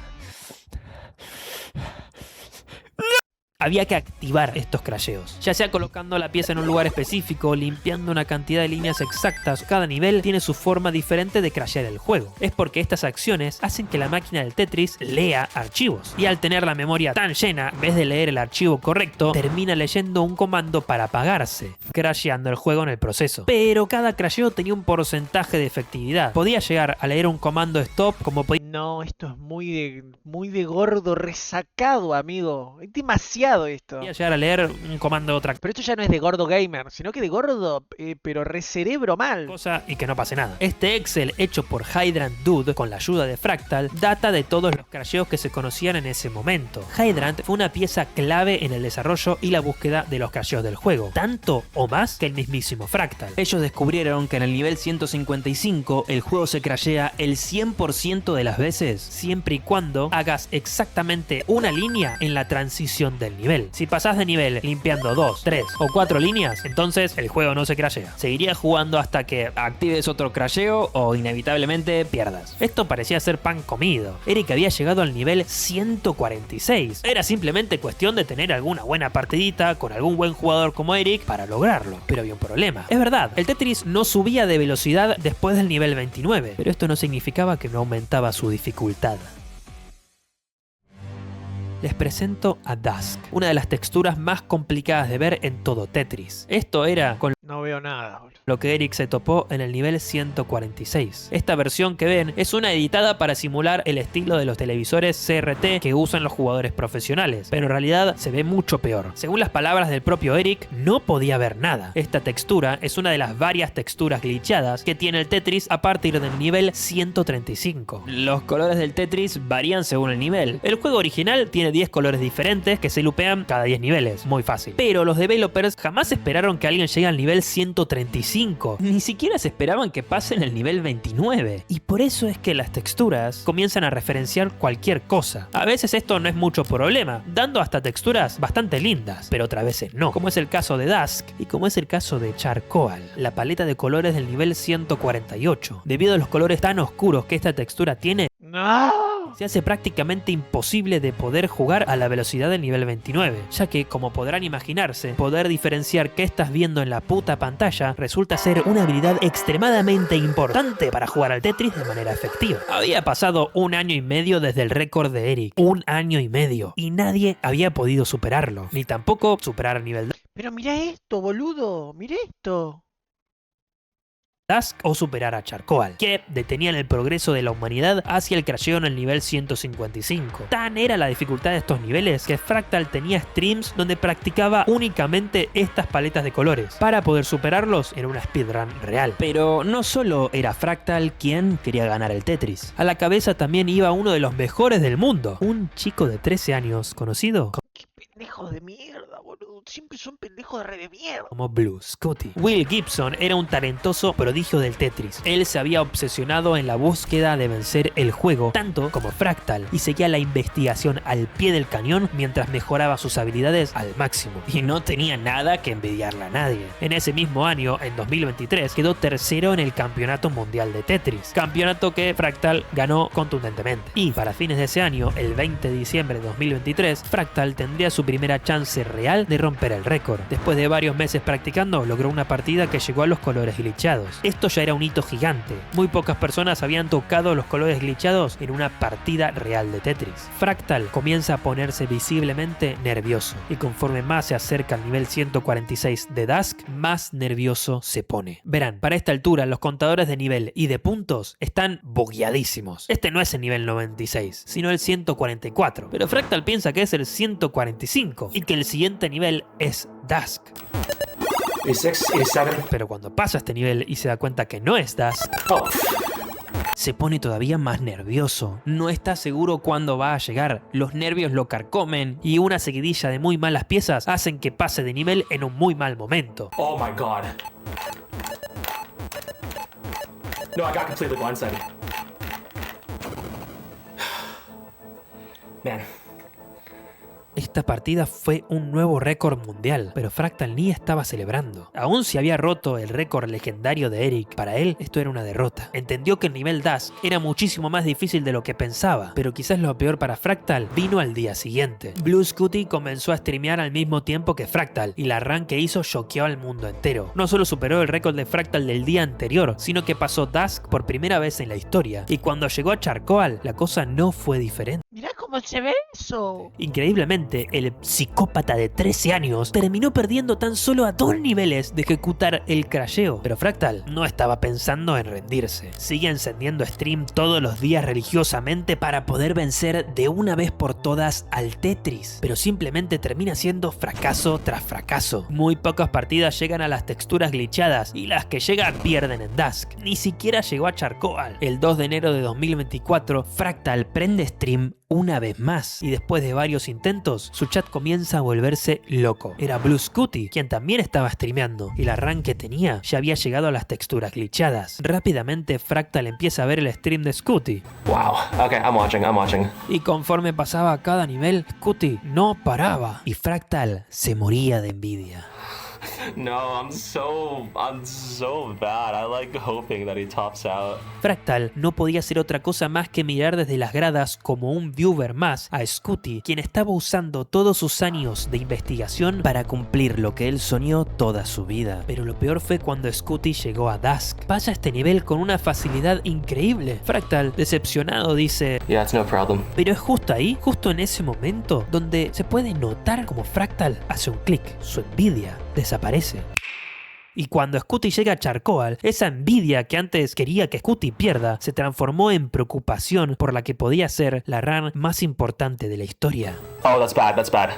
Había que activar estos crasheos, ya sea colocando la pieza en un lugar específico, limpiando una cantidad de líneas exactas. Cada nivel tiene su forma diferente de crashear el juego. Es porque estas acciones hacen que la máquina del Tetris lea archivos. Y al tener la memoria tan llena, en vez de leer el archivo correcto, termina leyendo un comando para apagarse, crasheando el juego en el proceso. Pero cada crasheo tenía un porcentaje de efectividad. Podía llegar a leer un comando stop como podía... No, esto es muy de gordo resacado, amigo. Es demasiado bugueado esto. Voy a llegar a leer un comando de otra Pero esto ya no es de gordo gamer, sino que de gordo, pero cerebro mal. cosa y que no pase nada. Este Excel hecho por Hydrant Dude con la ayuda de Fractal data de todos los crasheos que se conocían en ese momento. Hydrant fue una pieza clave en el desarrollo y la búsqueda de los crasheos del juego, tanto o más que el mismísimo Fractal. Ellos descubrieron que en el nivel 155 el juego se crashea el 100% de las veces, Siempre y cuando hagas exactamente una línea en la transición del nivel. Si pasás de nivel limpiando 2, 3 o 4 líneas, entonces el juego no se crashea. Seguiría jugando hasta que actives otro crasheo o inevitablemente pierdas. esto parecía ser pan comido. Eric había llegado al nivel 146. Era simplemente cuestión de tener alguna buena partidita con algún buen jugador como Eric para lograrlo. Pero había un problema. Es verdad, el Tetris no subía de velocidad después del nivel 29, pero esto no significaba que no aumentaba su dificultad. Les presento a Dusk, una de las texturas más complicadas de ver en todo Tetris. Esto era con No veo nada, boludo. lo que Eric se topó en el nivel 146. Esta versión que ven es una editada para simular el estilo de los televisores CRT que usan los jugadores profesionales, pero en realidad se ve mucho peor. Según las palabras del propio Eric, no podía ver nada. Esta textura es una de las varias texturas glitchadas que tiene el Tetris a partir del nivel 135. Los colores del Tetris varían según el nivel. El juego original tiene 10 colores diferentes que se lupean cada 10 niveles, muy fácil. Pero los developers jamás esperaron que alguien llegue al nivel 135. Ni siquiera se esperaban que pasen el nivel 29. Y por eso es que las texturas comienzan a referenciar cualquier cosa. A veces esto no es mucho problema, dando hasta texturas bastante lindas, pero otras veces no, como es el caso de Dusk y como es el caso de Charcoal, la paleta de colores del nivel 148. Debido a los colores tan oscuros que esta textura tiene, ¡No! se hace prácticamente imposible de poder jugar a la velocidad del nivel 29, ya que, como podrán imaginarse, poder diferenciar qué estás viendo en la puta pantalla resulta ser una habilidad extremadamente importante para jugar al Tetris de manera efectiva. Había pasado 1 año y medio desde el récord de Eric, 1 año y medio, y nadie había podido superarlo, ni tampoco superar el nivel Pero mira esto, boludo. Mira esto. Dusk o superar a Charcoal, que detenían el progreso de la humanidad hacia el crasheo en el nivel 155. Tan era la dificultad de estos niveles que Fractal tenía streams donde practicaba únicamente estas paletas de colores para poder superarlos en una speedrun real. Pero no solo era Fractal quien quería ganar el Tetris. A la cabeza también iba uno de los mejores del mundo, un chico de 13 años conocido Qué pendejos de mierda, boludo. Siempre son pendejos de re de mierda. como Blue Scotty. Will Gibson era un talentoso prodigio del Tetris. Él se había obsesionado en la búsqueda de vencer el juego, tanto como Fractal, y seguía la investigación al pie del cañón mientras mejoraba sus habilidades al máximo. Y no tenía nada que envidiarle a nadie. En ese mismo año, en 2023, quedó tercero en el Campeonato Mundial de Tetris, campeonato que Fractal ganó contundentemente. Y para fines de ese año, el 20 de diciembre de 2023, Fractal tendría su primera chance real de romper el récord. Después de varios meses practicando, logró una partida que llegó a los colores glitchados. Esto ya era un hito gigante. Muy pocas personas habían tocado los colores glitchados en una partida real de Tetris. Fractal comienza a ponerse visiblemente nervioso, y conforme más se acerca al nivel 146 de Dusk, más nervioso se pone. Verán, para esta altura los contadores de nivel y de puntos están bugueadísimos. Este no es el nivel 96, sino el 144, pero Fractal piensa que es el 145 y que el siguiente nivel es Dusk. 86, 87. Pero cuando pasa este nivel y se da cuenta que no es Dusk, se pone todavía más nervioso. No está seguro cuándo va a llegar. Los nervios lo carcomen y una seguidilla de muy malas piezas hacen que pase de nivel en un muy mal momento. Oh my god. No, I got completely blindsided. Man. Esta partida fue un nuevo récord mundial, pero Fractal ni estaba celebrando. Aún si había roto el récord legendario de Eric, para él esto era una derrota. Entendió que el nivel Dusk era muchísimo más difícil de lo que pensaba, pero quizás lo peor para Fractal vino al día siguiente. Blue Scotty comenzó a streamear al mismo tiempo que Fractal, y la run que hizo choqueó al mundo entero. No solo superó el récord de Fractal del día anterior, sino que pasó Dusk por primera vez en la historia, y cuando llegó a Charcoal, la cosa no fue diferente. Mirá cómo ¿Cómo se ve eso? Increíblemente, el psicópata de 13 años terminó perdiendo tan solo a 2 niveles de ejecutar el crasheo. Pero Fractal no estaba pensando en rendirse. Sigue encendiendo stream todos los días religiosamente para poder vencer de una vez por todas al Tetris. Pero simplemente termina siendo fracaso tras fracaso. Muy pocas partidas llegan a las texturas glitchadas y las que llegan pierden en Dusk. Ni siquiera llegó a Charcoal. El 2 de enero de 2024, Fractal prende stream una vez más y después de varios intentos su chat comienza a volverse loco. Era Blue Scooty quien también estaba streameando y la run que tenía ya había llegado a las texturas glitchadas. Rápidamente Fractal empieza a ver el stream de Scooty Wow. Okay, I'm watching. y conforme pasaba cada nivel Scooty no paraba y Fractal se moría de envidia. No, I'm so bad. I like hoping that he tops out. Fractal no podía hacer otra cosa más que mirar desde las gradas como un viewer más a Scooty, quien estaba usando todos sus años de investigación para cumplir lo que él soñó toda su vida. Pero lo peor fue cuando Scooty llegó a Dusk. Pasa este nivel con una facilidad increíble. Fractal, decepcionado, dice: Yeah, it's no problem. pero es justo ahí, justo en ese momento, donde se puede notar como Fractal hace un clic, su envidia desaparece. Y cuando Scooty llega a Charcoal, esa envidia que antes quería que Scooty pierda se transformó en preocupación por la que podía ser la run más importante de la historia. Oh, that's bad.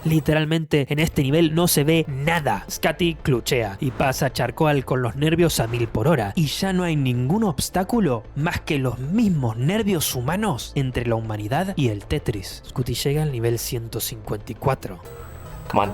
Literalmente en este nivel no se ve nada. Scotty cluchea y pasa a Charcoal con los nervios a 1000 por hora y ya no hay ningún obstáculo más que los mismos nervios humanos entre la humanidad y el Tetris. Scooty llega al nivel 154. Come on.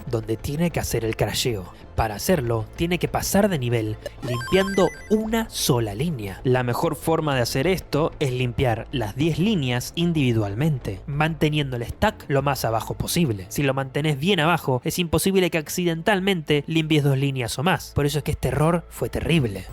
Donde tiene que hacer el crasheo. Para hacerlo, tiene que pasar de nivel limpiando una sola línea. La mejor forma de hacer esto es limpiar las 10 líneas individualmente, manteniendo el stack lo más abajo posible. Si lo mantenés bien abajo, es imposible que accidentalmente limpies 2 líneas o más. Por eso es que este error fue terrible.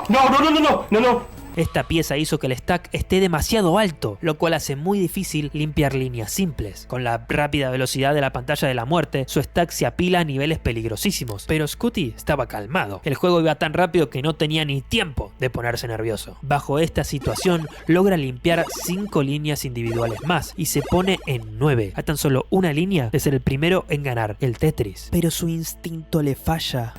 No. Esta pieza hizo que el stack esté demasiado alto, lo cual hace muy difícil limpiar líneas simples. Con la rápida velocidad de la pantalla de la muerte, su stack se apila a niveles peligrosísimos. Pero Scooty estaba calmado. El juego iba tan rápido que no tenía ni tiempo de ponerse nervioso. Bajo esta situación, logra limpiar 5 líneas individuales más y se pone en 9, a tan solo una línea de ser el primero en ganar el Tetris. Pero su instinto le falla.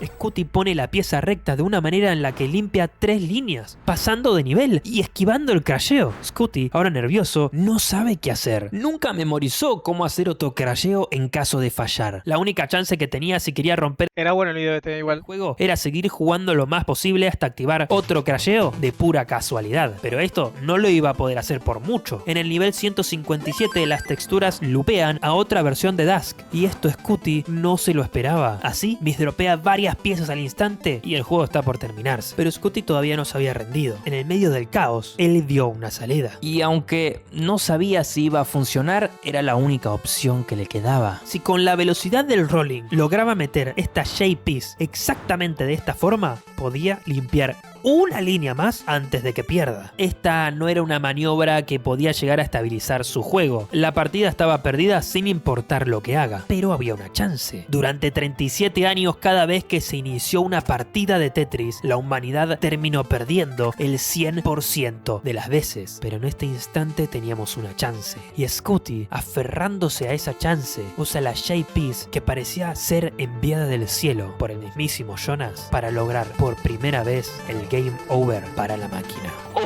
Scooty pone la pieza recta de una manera en la que limpia 3 líneas, pasando de nivel y esquivando el crasheo. Scooty, ahora nervioso, no sabe qué hacer. Nunca memorizó cómo hacer otro crasheo en caso de fallar. La única chance que tenía si quería romper Era bueno el video este, igual. el juego era seguir jugando lo más posible hasta activar otro crasheo de pura casualidad. Pero esto no lo iba a poder hacer por mucho. En el nivel 157 las texturas lupean a otra versión de Dusk y esto Scooty no se lo esperaba. Así, misdropea varias piezas al instante y el juego está por terminarse. Pero Scooty todavía no se había rendido. En el medio del caos, él vio una salida. Y aunque no sabía si iba a funcionar, era la única opción que le quedaba. Si con la velocidad del rolling lograba meter esta J-Piece exactamente de esta forma, podía limpiar una línea más antes de que pierda. Esta no era una maniobra que podía llegar a estabilizar su juego. La partida estaba perdida sin importar lo que haga, pero había una chance. Durante 37 años, cada vez que se inició una partida de Tetris, la humanidad terminó perdiendo el 100% de las veces. Pero en este instante teníamos una chance. Y Scooty, aferrándose a esa chance, usa la J-Piece que parecía ser enviada del cielo por el mismísimo Jonas para lograr por primera vez el game over para la máquina. Oh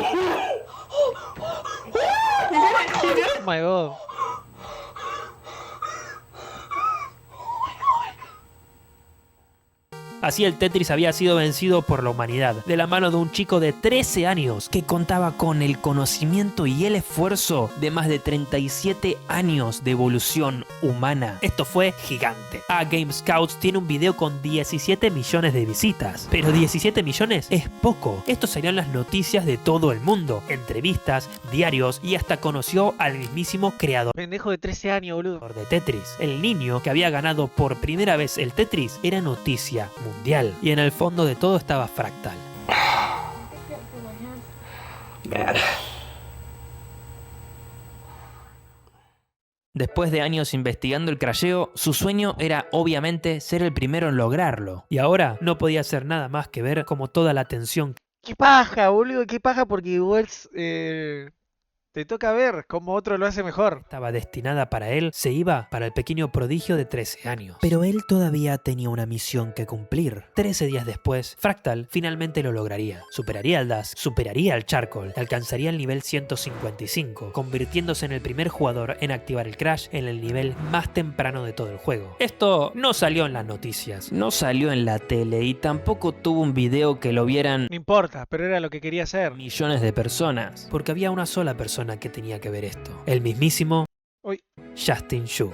my god. Así el Tetris había sido vencido por la humanidad, de la mano de un chico de 13 años que contaba con el conocimiento y el esfuerzo de más de 37 años de evolución humana. Esto fue gigante. Game Scouts tiene un video con 17 millones de visitas, pero 17 millones es poco. Esto salieron las noticias de todo el mundo, entrevistas, diarios y hasta conoció al mismísimo creador Pendejo de 13 años, boludo. de Tetris. El niño que había ganado por primera vez el Tetris era noticia mundial y en el fondo de todo estaba Fractal. Man. Después de años investigando el crasheo, su sueño era obviamente ser el primero en lograrlo. Y ahora no podía hacer nada más que ver como toda la atención Qué paja, boludo, qué paja porque igual te toca ver cómo otro lo hace mejor. Estaba destinada para él, se iba para el pequeño prodigio de 13 años. Pero él todavía tenía una misión que cumplir. 13 días después, Fractal finalmente lo lograría. Superaría al Dusk, superaría al Charcoal, alcanzaría el nivel 155, convirtiéndose en el primer jugador en activar el Crash en el nivel más temprano de todo el juego. Esto no salió en las noticias, No salió en la tele y tampoco tuvo un video que lo vieran No importa, pero era lo que quería hacer. millones de personas. porque había una sola persona que tenía que ver esto. El mismísimo Uy. Justin Shu.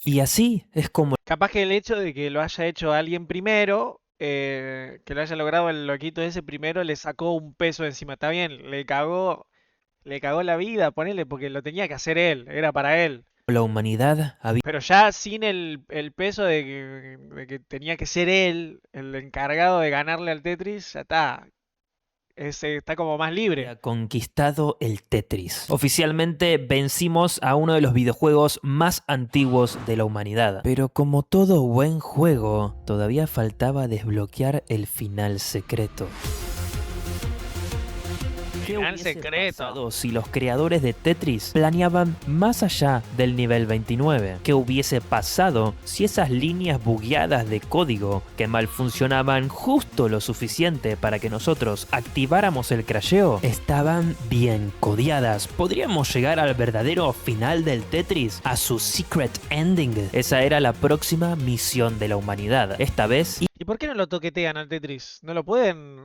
Y así es como Capaz que el hecho de que lo haya hecho alguien primero, que lo haya logrado el loquito ese primero, le sacó un peso encima. Está bien, le cagó la vida, ponele, porque lo tenía que hacer él, era para él. la humanidad había Pero ya sin el peso de que tenía que ser él el encargado de ganarle al Tetris, ya está. Está como más libre. conquistado el Tetris. Oficialmente vencimos a uno de los videojuegos más antiguos de la humanidad. Pero como todo buen juego, todavía faltaba desbloquear el final secreto. ¿Qué Final hubiese secreto. pasado si los creadores de Tetris planeaban más allá del nivel 29? ¿Qué hubiese pasado si esas líneas bugueadas de código que mal funcionaban justo lo suficiente para que nosotros activáramos el crasheo estaban bien codeadas? ¿Podríamos llegar al verdadero final del Tetris? ¿A su secret ending? Esa era la próxima misión de la humanidad. Esta vez ¿Y por qué no lo toquetean al Tetris? ¿No lo pueden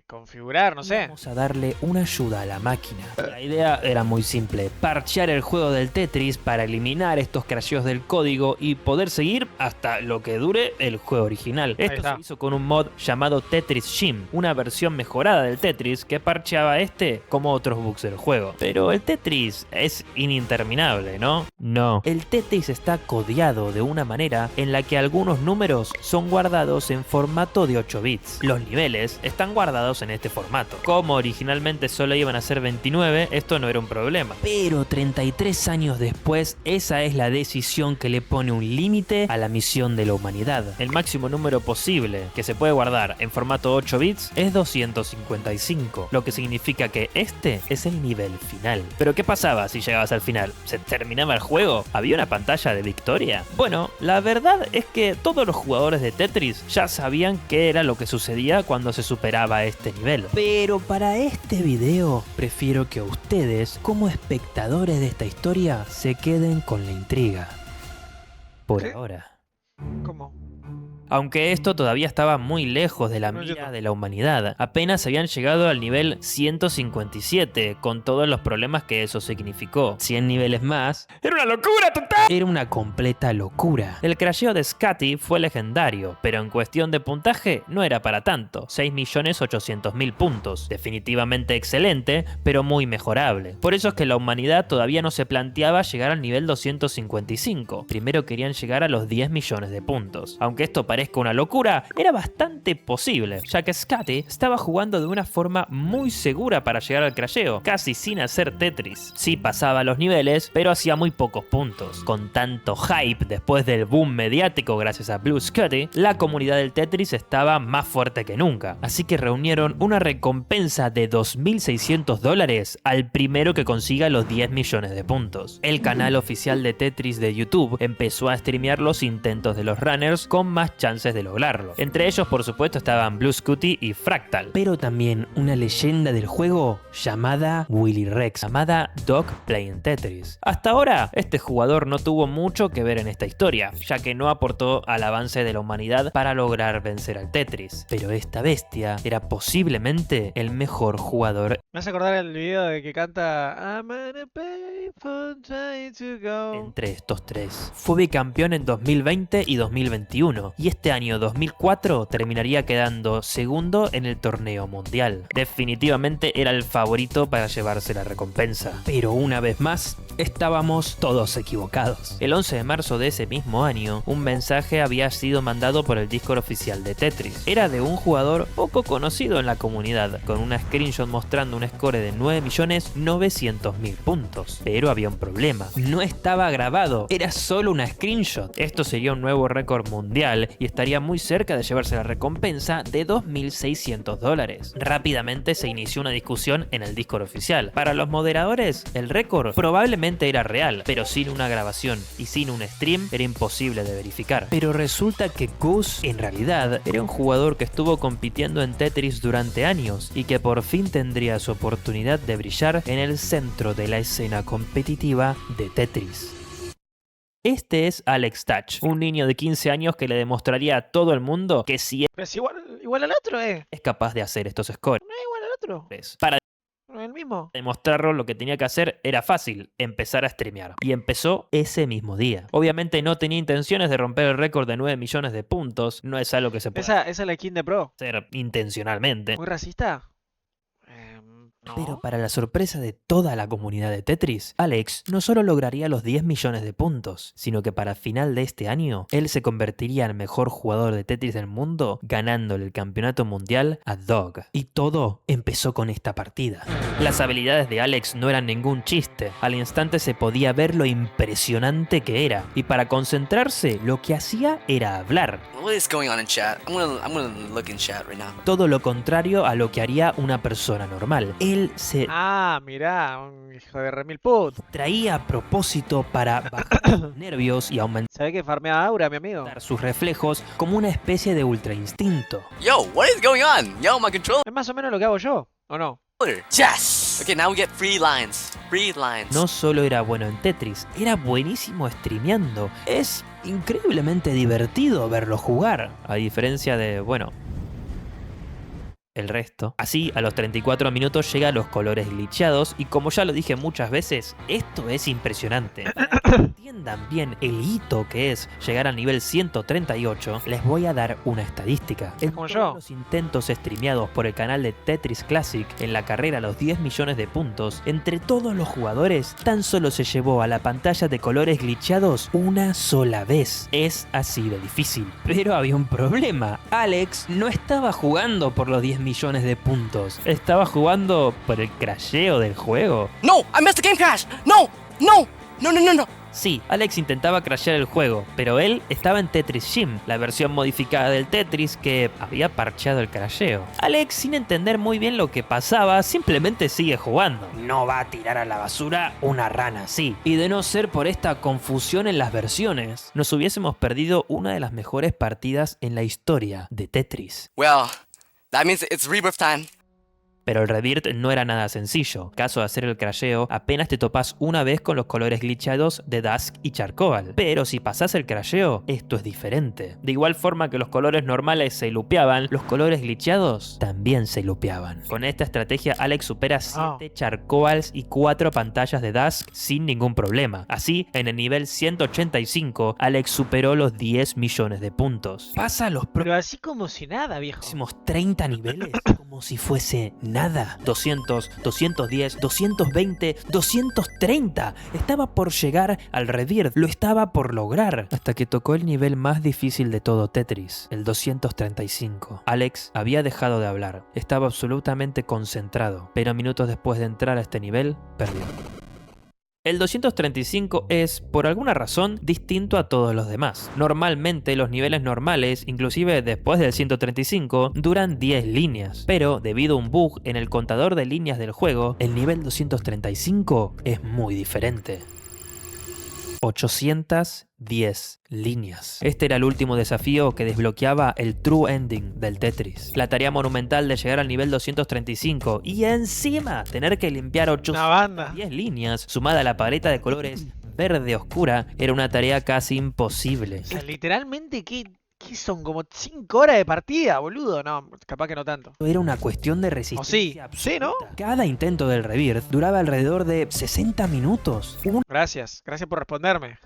configurar? No sé. vamos a darle una ayuda a la máquina. La idea era muy simple: parchear el juego del Tetris para eliminar estos crasheos del código y poder seguir hasta lo que dure el juego original. Esto está. se hizo con un mod llamado Tetris Shim, una versión mejorada del Tetris que parcheaba este como otros bugs del juego. Pero el Tetris es ininterminable, ¿no? No. El Tetris está codeado de una manera en la que algunos números son guardados en formato de 8 bits. Los niveles están guardados en este formato. Como originalmente solo iban a ser 29, esto no era un problema. Pero 33 años después, esa es la decisión que le pone un límite a la misión de la humanidad. El máximo número posible que se puede guardar en formato 8 bits es 255, lo que significa que este es el nivel final. Pero ¿qué pasaba si llegabas al final? ¿Se terminaba el juego? ¿Había una pantalla de victoria? Bueno, la verdad es que todos los jugadores de Tetris ya sabían qué era lo que sucedía cuando se superaba este nivel. Pero para este video prefiero que ustedes, como espectadores de esta historia, se queden con la intriga. Por ¿Qué? ahora. ¿Cómo? Aunque esto todavía estaba muy lejos de la No mira entiendo. de la humanidad. Apenas habían llegado al nivel 157, con todos los problemas que eso significó. 100 niveles más. ¡Era una locura total! Era una completa locura. El crasheo de Scotty fue legendario, pero en cuestión de puntaje no era para tanto. 6.800.000 puntos. Definitivamente excelente, pero muy mejorable. Por eso es que la humanidad todavía no se planteaba llegar al nivel 255. Primero querían llegar a los 10 millones de puntos. Aunque esto parezca una locura, era bastante posible, ya que Scotty estaba jugando de una forma muy segura para llegar al crasheo, casi sin hacer Tetris. Sí pasaba los niveles, pero hacía muy pocos puntos. Con tanto hype después del boom mediático gracias a Blue Scotty, la comunidad del Tetris estaba más fuerte que nunca. Así que reunieron una recompensa de $2.600 al primero que consiga los 10 millones de puntos. El canal oficial de Tetris de YouTube empezó a streamear los intentos de los runners con más chances de lograrlo. Entre ellos, por supuesto, estaban Blue Scooty y Fractal, pero también una leyenda del juego llamada Willy Rex, llamada Dog Playing Tetris. Hasta ahora, este jugador no tuvo mucho que ver en esta historia, ya que no aportó al avance de la humanidad para lograr vencer al Tetris. Pero esta bestia era posiblemente el mejor jugador Me hace acordar el video de que canta I'm gonna pay for trying to go. entre estos tres. Fue bicampeón en 2020 y 2021, y este año 2004 terminaría quedando segundo en el torneo mundial. Definitivamente era el favorito para llevarse la recompensa. Pero una vez más, Estábamos todos equivocados. El 11 de marzo de ese mismo año, un mensaje había sido mandado por el Discord oficial de Tetris. Era de un jugador poco conocido en la comunidad, con una screenshot mostrando un score de 9.900.000 puntos. Pero había un problema. No estaba grabado, era solo una screenshot. Esto sería un nuevo récord mundial y estaría muy cerca de llevarse la recompensa de $2.600. Rápidamente se inició una discusión en el Discord oficial. Para los moderadores, el récord probablemente era real, pero sin una grabación y sin un stream era imposible de verificar. Pero resulta que Gus en realidad era un jugador que estuvo compitiendo en Tetris durante años y que por fin tendría su oportunidad de brillar en el centro de la escena competitiva de Tetris. Este es Alex Touch, un niño de 15 años que le demostraría a todo el mundo que sí Pero es igual al otro, es capaz de hacer estos scores. No es igual al otro. Para No es el mismo. demostrarlo, lo que tenía que hacer era fácil, empezar a streamear. Y empezó ese mismo día. Obviamente no tenía intenciones de romper el récord de 9 millones de puntos, no es algo que se pueda Esa es la skin de Pro. hacer intencionalmente. ¿Muy racista? No. Pero para la sorpresa de toda la comunidad de Tetris, Alex no solo lograría los 10 millones de puntos, sino que para final de este año, él se convertiría en el mejor jugador de Tetris del mundo, ganándole el campeonato mundial a Dog. Y todo empezó con esta partida. Las habilidades de Alex no eran ningún chiste, al instante se podía ver lo impresionante que era, y para concentrarse, lo que hacía era hablar. What is going on in chat? I'm gonna look in chat right now. Todo lo contrario a lo que haría una persona normal. Él se Mirá, un hijo de remil put. traía a propósito para bajar sus nervios y aumentar ¿Sabe que farmea aura, mi amigo? sus reflejos como una especie de ultra instinto. Yo, what is going on? Yo, my controller. Es más o menos lo que hago yo, ¿o no? Yes! Okay, now we get free lines. Free lines. No solo era bueno en Tetris, era buenísimo streameando. Es increíblemente divertido verlo jugar, a diferencia de, bueno, el resto. Así, a los 34 minutos llega a los colores glitchados y como ya lo dije muchas veces, esto es impresionante. Para que entiendan bien el hito que es llegar al nivel 138, les voy a dar una estadística. En Como todos yo. los intentos streameados por el canal de Tetris Classic en la carrera a los 10 millones de puntos, entre todos los jugadores, tan solo se llevó a la pantalla de colores glitchados una sola vez. Es así de difícil. Pero había un problema. Alex no estaba jugando por los 10 millones de puntos. Estaba jugando por el crasheo del juego. No, I missed the game crash. No, no, no, no, no, no. Sí, Alex intentaba crashear el juego, pero él estaba en Tetris Gym, la versión modificada del Tetris que había parcheado el crasheo. Alex, sin entender muy bien lo que pasaba, simplemente sigue jugando. No va a tirar a la basura una rana así. Y de no ser por esta confusión en las versiones, nos hubiésemos perdido una de las mejores partidas en la historia de Tetris. Well, that means it's rebirth time. Pero el Rebirth no era nada sencillo. Caso de hacer el crasheo, apenas te topas una vez con los colores glitchados de Dusk y Charcoal. Pero si pasás el crasheo, esto es diferente. De igual forma que los colores normales se lupeaban, los colores glitchados también se lupeaban. Con esta estrategia, Alex supera 7 Charcoals y 4 pantallas de Dusk sin ningún problema. Así, en el nivel 185, Alex superó los 10 millones de puntos. Pasa los Pero así como si nada, viejo. próximos 30 niveles como si fuese nada. 200, 210, 220, 230. Estaba por llegar al Rebirth, lo estaba por lograr. Hasta que tocó el nivel más difícil de todo Tetris, el 235. Alex había dejado de hablar, estaba absolutamente concentrado, pero minutos después de entrar a este nivel, perdió. El 235 es, por alguna razón, distinto a todos los demás. Normalmente los niveles normales, inclusive después del 135, duran 10 líneas, pero debido a un bug en el contador de líneas del juego, el nivel 235 es muy diferente. 810 líneas. Este era el último desafío que desbloqueaba el true ending del Tetris. La tarea monumental de llegar al nivel 235 y encima tener que limpiar 810 líneas sumada a la paleta de colores verde oscura era una tarea casi imposible. O sea, literalmente, ¿qué son? Como 5 horas de partida, boludo. No, capaz que no tanto. Era una cuestión de resistencia absoluta. ¿No? Cada intento del Rebirth duraba alrededor de 60 minutos. Gracias por responderme.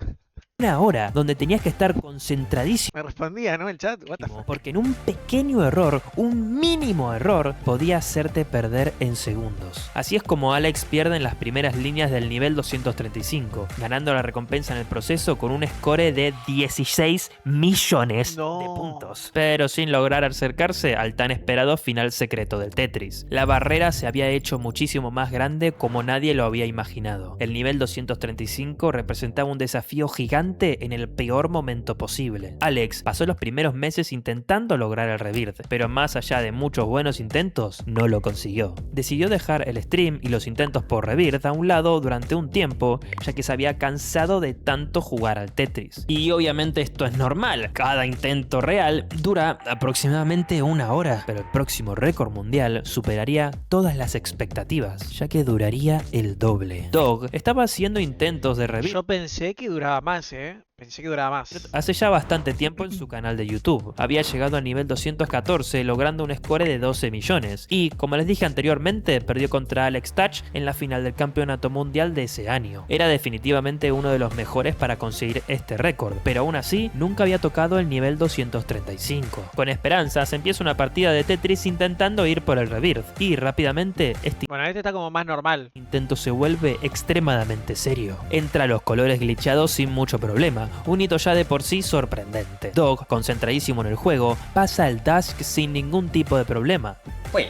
Una hora donde tenías que estar concentradísimo. Me respondía, ¿no? El chat. What the fuck? Porque en un pequeño error, un mínimo error, podía hacerte perder en segundos. Así es como Alex pierde en las primeras líneas del nivel 235, ganando la recompensa en el proceso con un score de 16 millones de puntos, pero sin lograr acercarse al tan esperado final secreto del Tetris. La barrera se había hecho muchísimo más grande como nadie lo había imaginado. El nivel 235 representaba un desafío gigante en el peor momento posible. Alex pasó los primeros meses intentando lograr el rebirth, pero más allá de muchos buenos intentos, no lo consiguió. Decidió dejar el stream y los intentos por rebirth a un lado durante un tiempo, ya que se había cansado de tanto jugar al Tetris. Y obviamente esto es normal, cada intento real dura aproximadamente una hora, pero el próximo récord mundial superaría todas las expectativas, ya que duraría el doble. Dog estaba haciendo intentos de rebirth. Yo pensé que duraba más, Pensé que duraba más. Hace ya bastante tiempo en su canal de YouTube. Había llegado al nivel 214 logrando un score de 12 millones. Y, como les dije anteriormente, perdió contra Alex Touch en la final del campeonato mundial de ese año. Era definitivamente uno de los mejores para conseguir este récord, pero aún así nunca había tocado el nivel 235. Con esperanzas empieza una partida de Tetris intentando ir por el rebirth. Y rápidamente Bueno, este está como más normal. intento se vuelve extremadamente serio. Entra los colores glitchados sin mucho problema, un hito ya de por sí sorprendente. Dog, concentradísimo en el juego, pasa el Dusk sin ningún tipo de problema. Wait,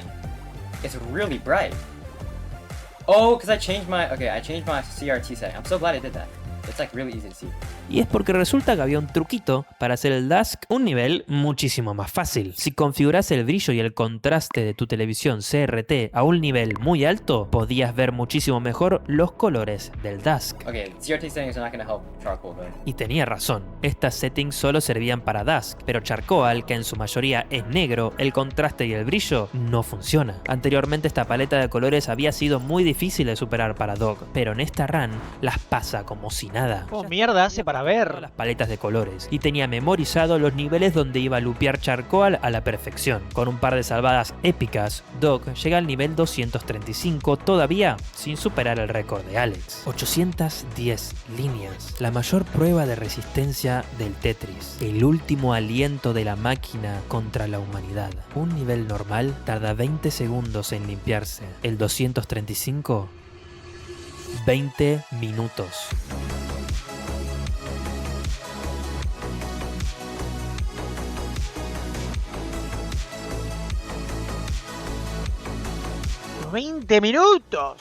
it's really bright. Oh, because I changed my CRT setting. I'm so glad I did that. It's like really easy to see. Y es porque resulta que había un truquito para hacer el Dusk un nivel muchísimo más fácil. Si configuras el brillo y el contraste de tu televisión CRT a un nivel muy alto, podías ver muchísimo mejor los colores del Dusk. Okay, CRT settings are not going to help charcoal though. Y tenía razón, estas settings solo servían para Dusk, pero Charcoal, que en su mayoría es negro, el contraste y el brillo no funciona. Anteriormente esta paleta de colores había sido muy difícil de superar para Dog, pero en esta run las pasa como si nada. ¿Cómo mierda hace para ver? Las paletas de colores y tenía memorizado los niveles donde iba a lupear Charcoal a la perfección. Con un par de salvadas épicas, Dog llega al nivel 235 todavía sin superar el récord de Alex. 810 líneas, la mayor prueba de resistencia del Tetris, el último aliento de la máquina contra la humanidad. Un nivel normal tarda 20 segundos en limpiarse, el 235 20 minutos. ¡20 minutos!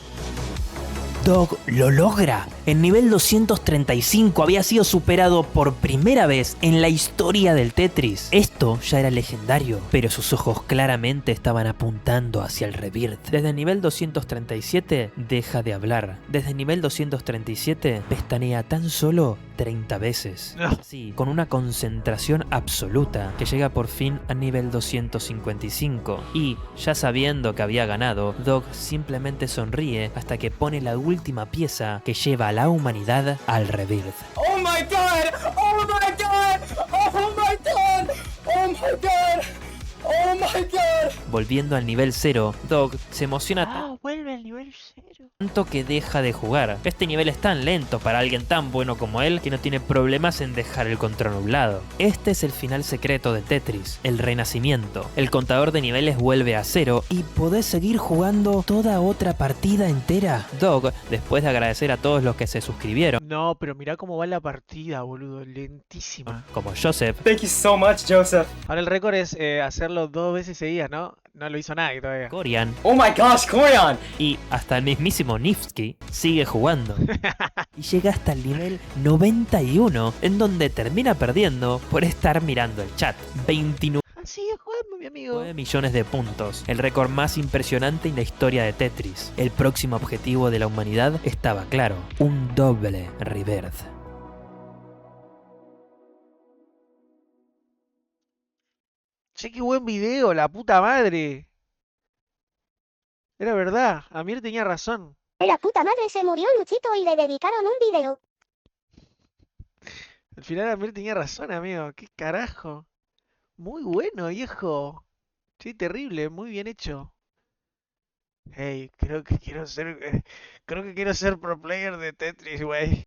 Dog lo logra. El nivel 235 había sido superado por primera vez en la historia del Tetris. Esto ya era legendario, pero sus ojos claramente estaban apuntando hacia el rebirth. Desde el nivel 237 deja de hablar. Desde el nivel 237 pestanea tan solo 30 veces. Así, con una concentración absoluta, que llega por fin al nivel 255. Y, ya sabiendo que había ganado, Dog simplemente sonríe hasta que pone la última pieza que lleva a la humanidad al rebirth. Oh my god! Oh my god! Oh my god! Oh my god! Oh my god! Volviendo al nivel 0, Dog se emociona Vuelve al nivel 0. tanto que deja de jugar. Este nivel es tan lento para alguien tan bueno como él que no tiene problemas en dejar el control nublado. Este es el final secreto de Tetris, el renacimiento. El contador de niveles vuelve a 0 y podés seguir jugando toda otra partida entera. Dog, después de agradecer a todos los que se suscribieron, No, pero mirá cómo va la partida, boludo. Lentísima. como Joseph, Thank you so much, Joseph. Ahora el récord es hacerlo 2 veces seguidas, ¿no? No lo hizo nadie todavía. Corian Oh my gosh, Corian! y hasta el mismísimo Nifsky sigue jugando. Y llega hasta el nivel 91, en donde termina perdiendo por estar mirando el chat. 29 Sigue jugando, mi amigo. millones de puntos, el récord más impresionante en la historia de Tetris. El próximo objetivo de la humanidad estaba claro, un doble rebirth. Che, qué buen video, la puta madre. Era verdad, Amir tenía razón. La puta madre se murió Luchito y le dedicaron un video. Al final Amir tenía razón, amigo. ¿Qué carajo? Muy bueno, viejo. Sí, terrible, muy bien hecho. Hey, creo que quiero ser pro player de Tetris, güey.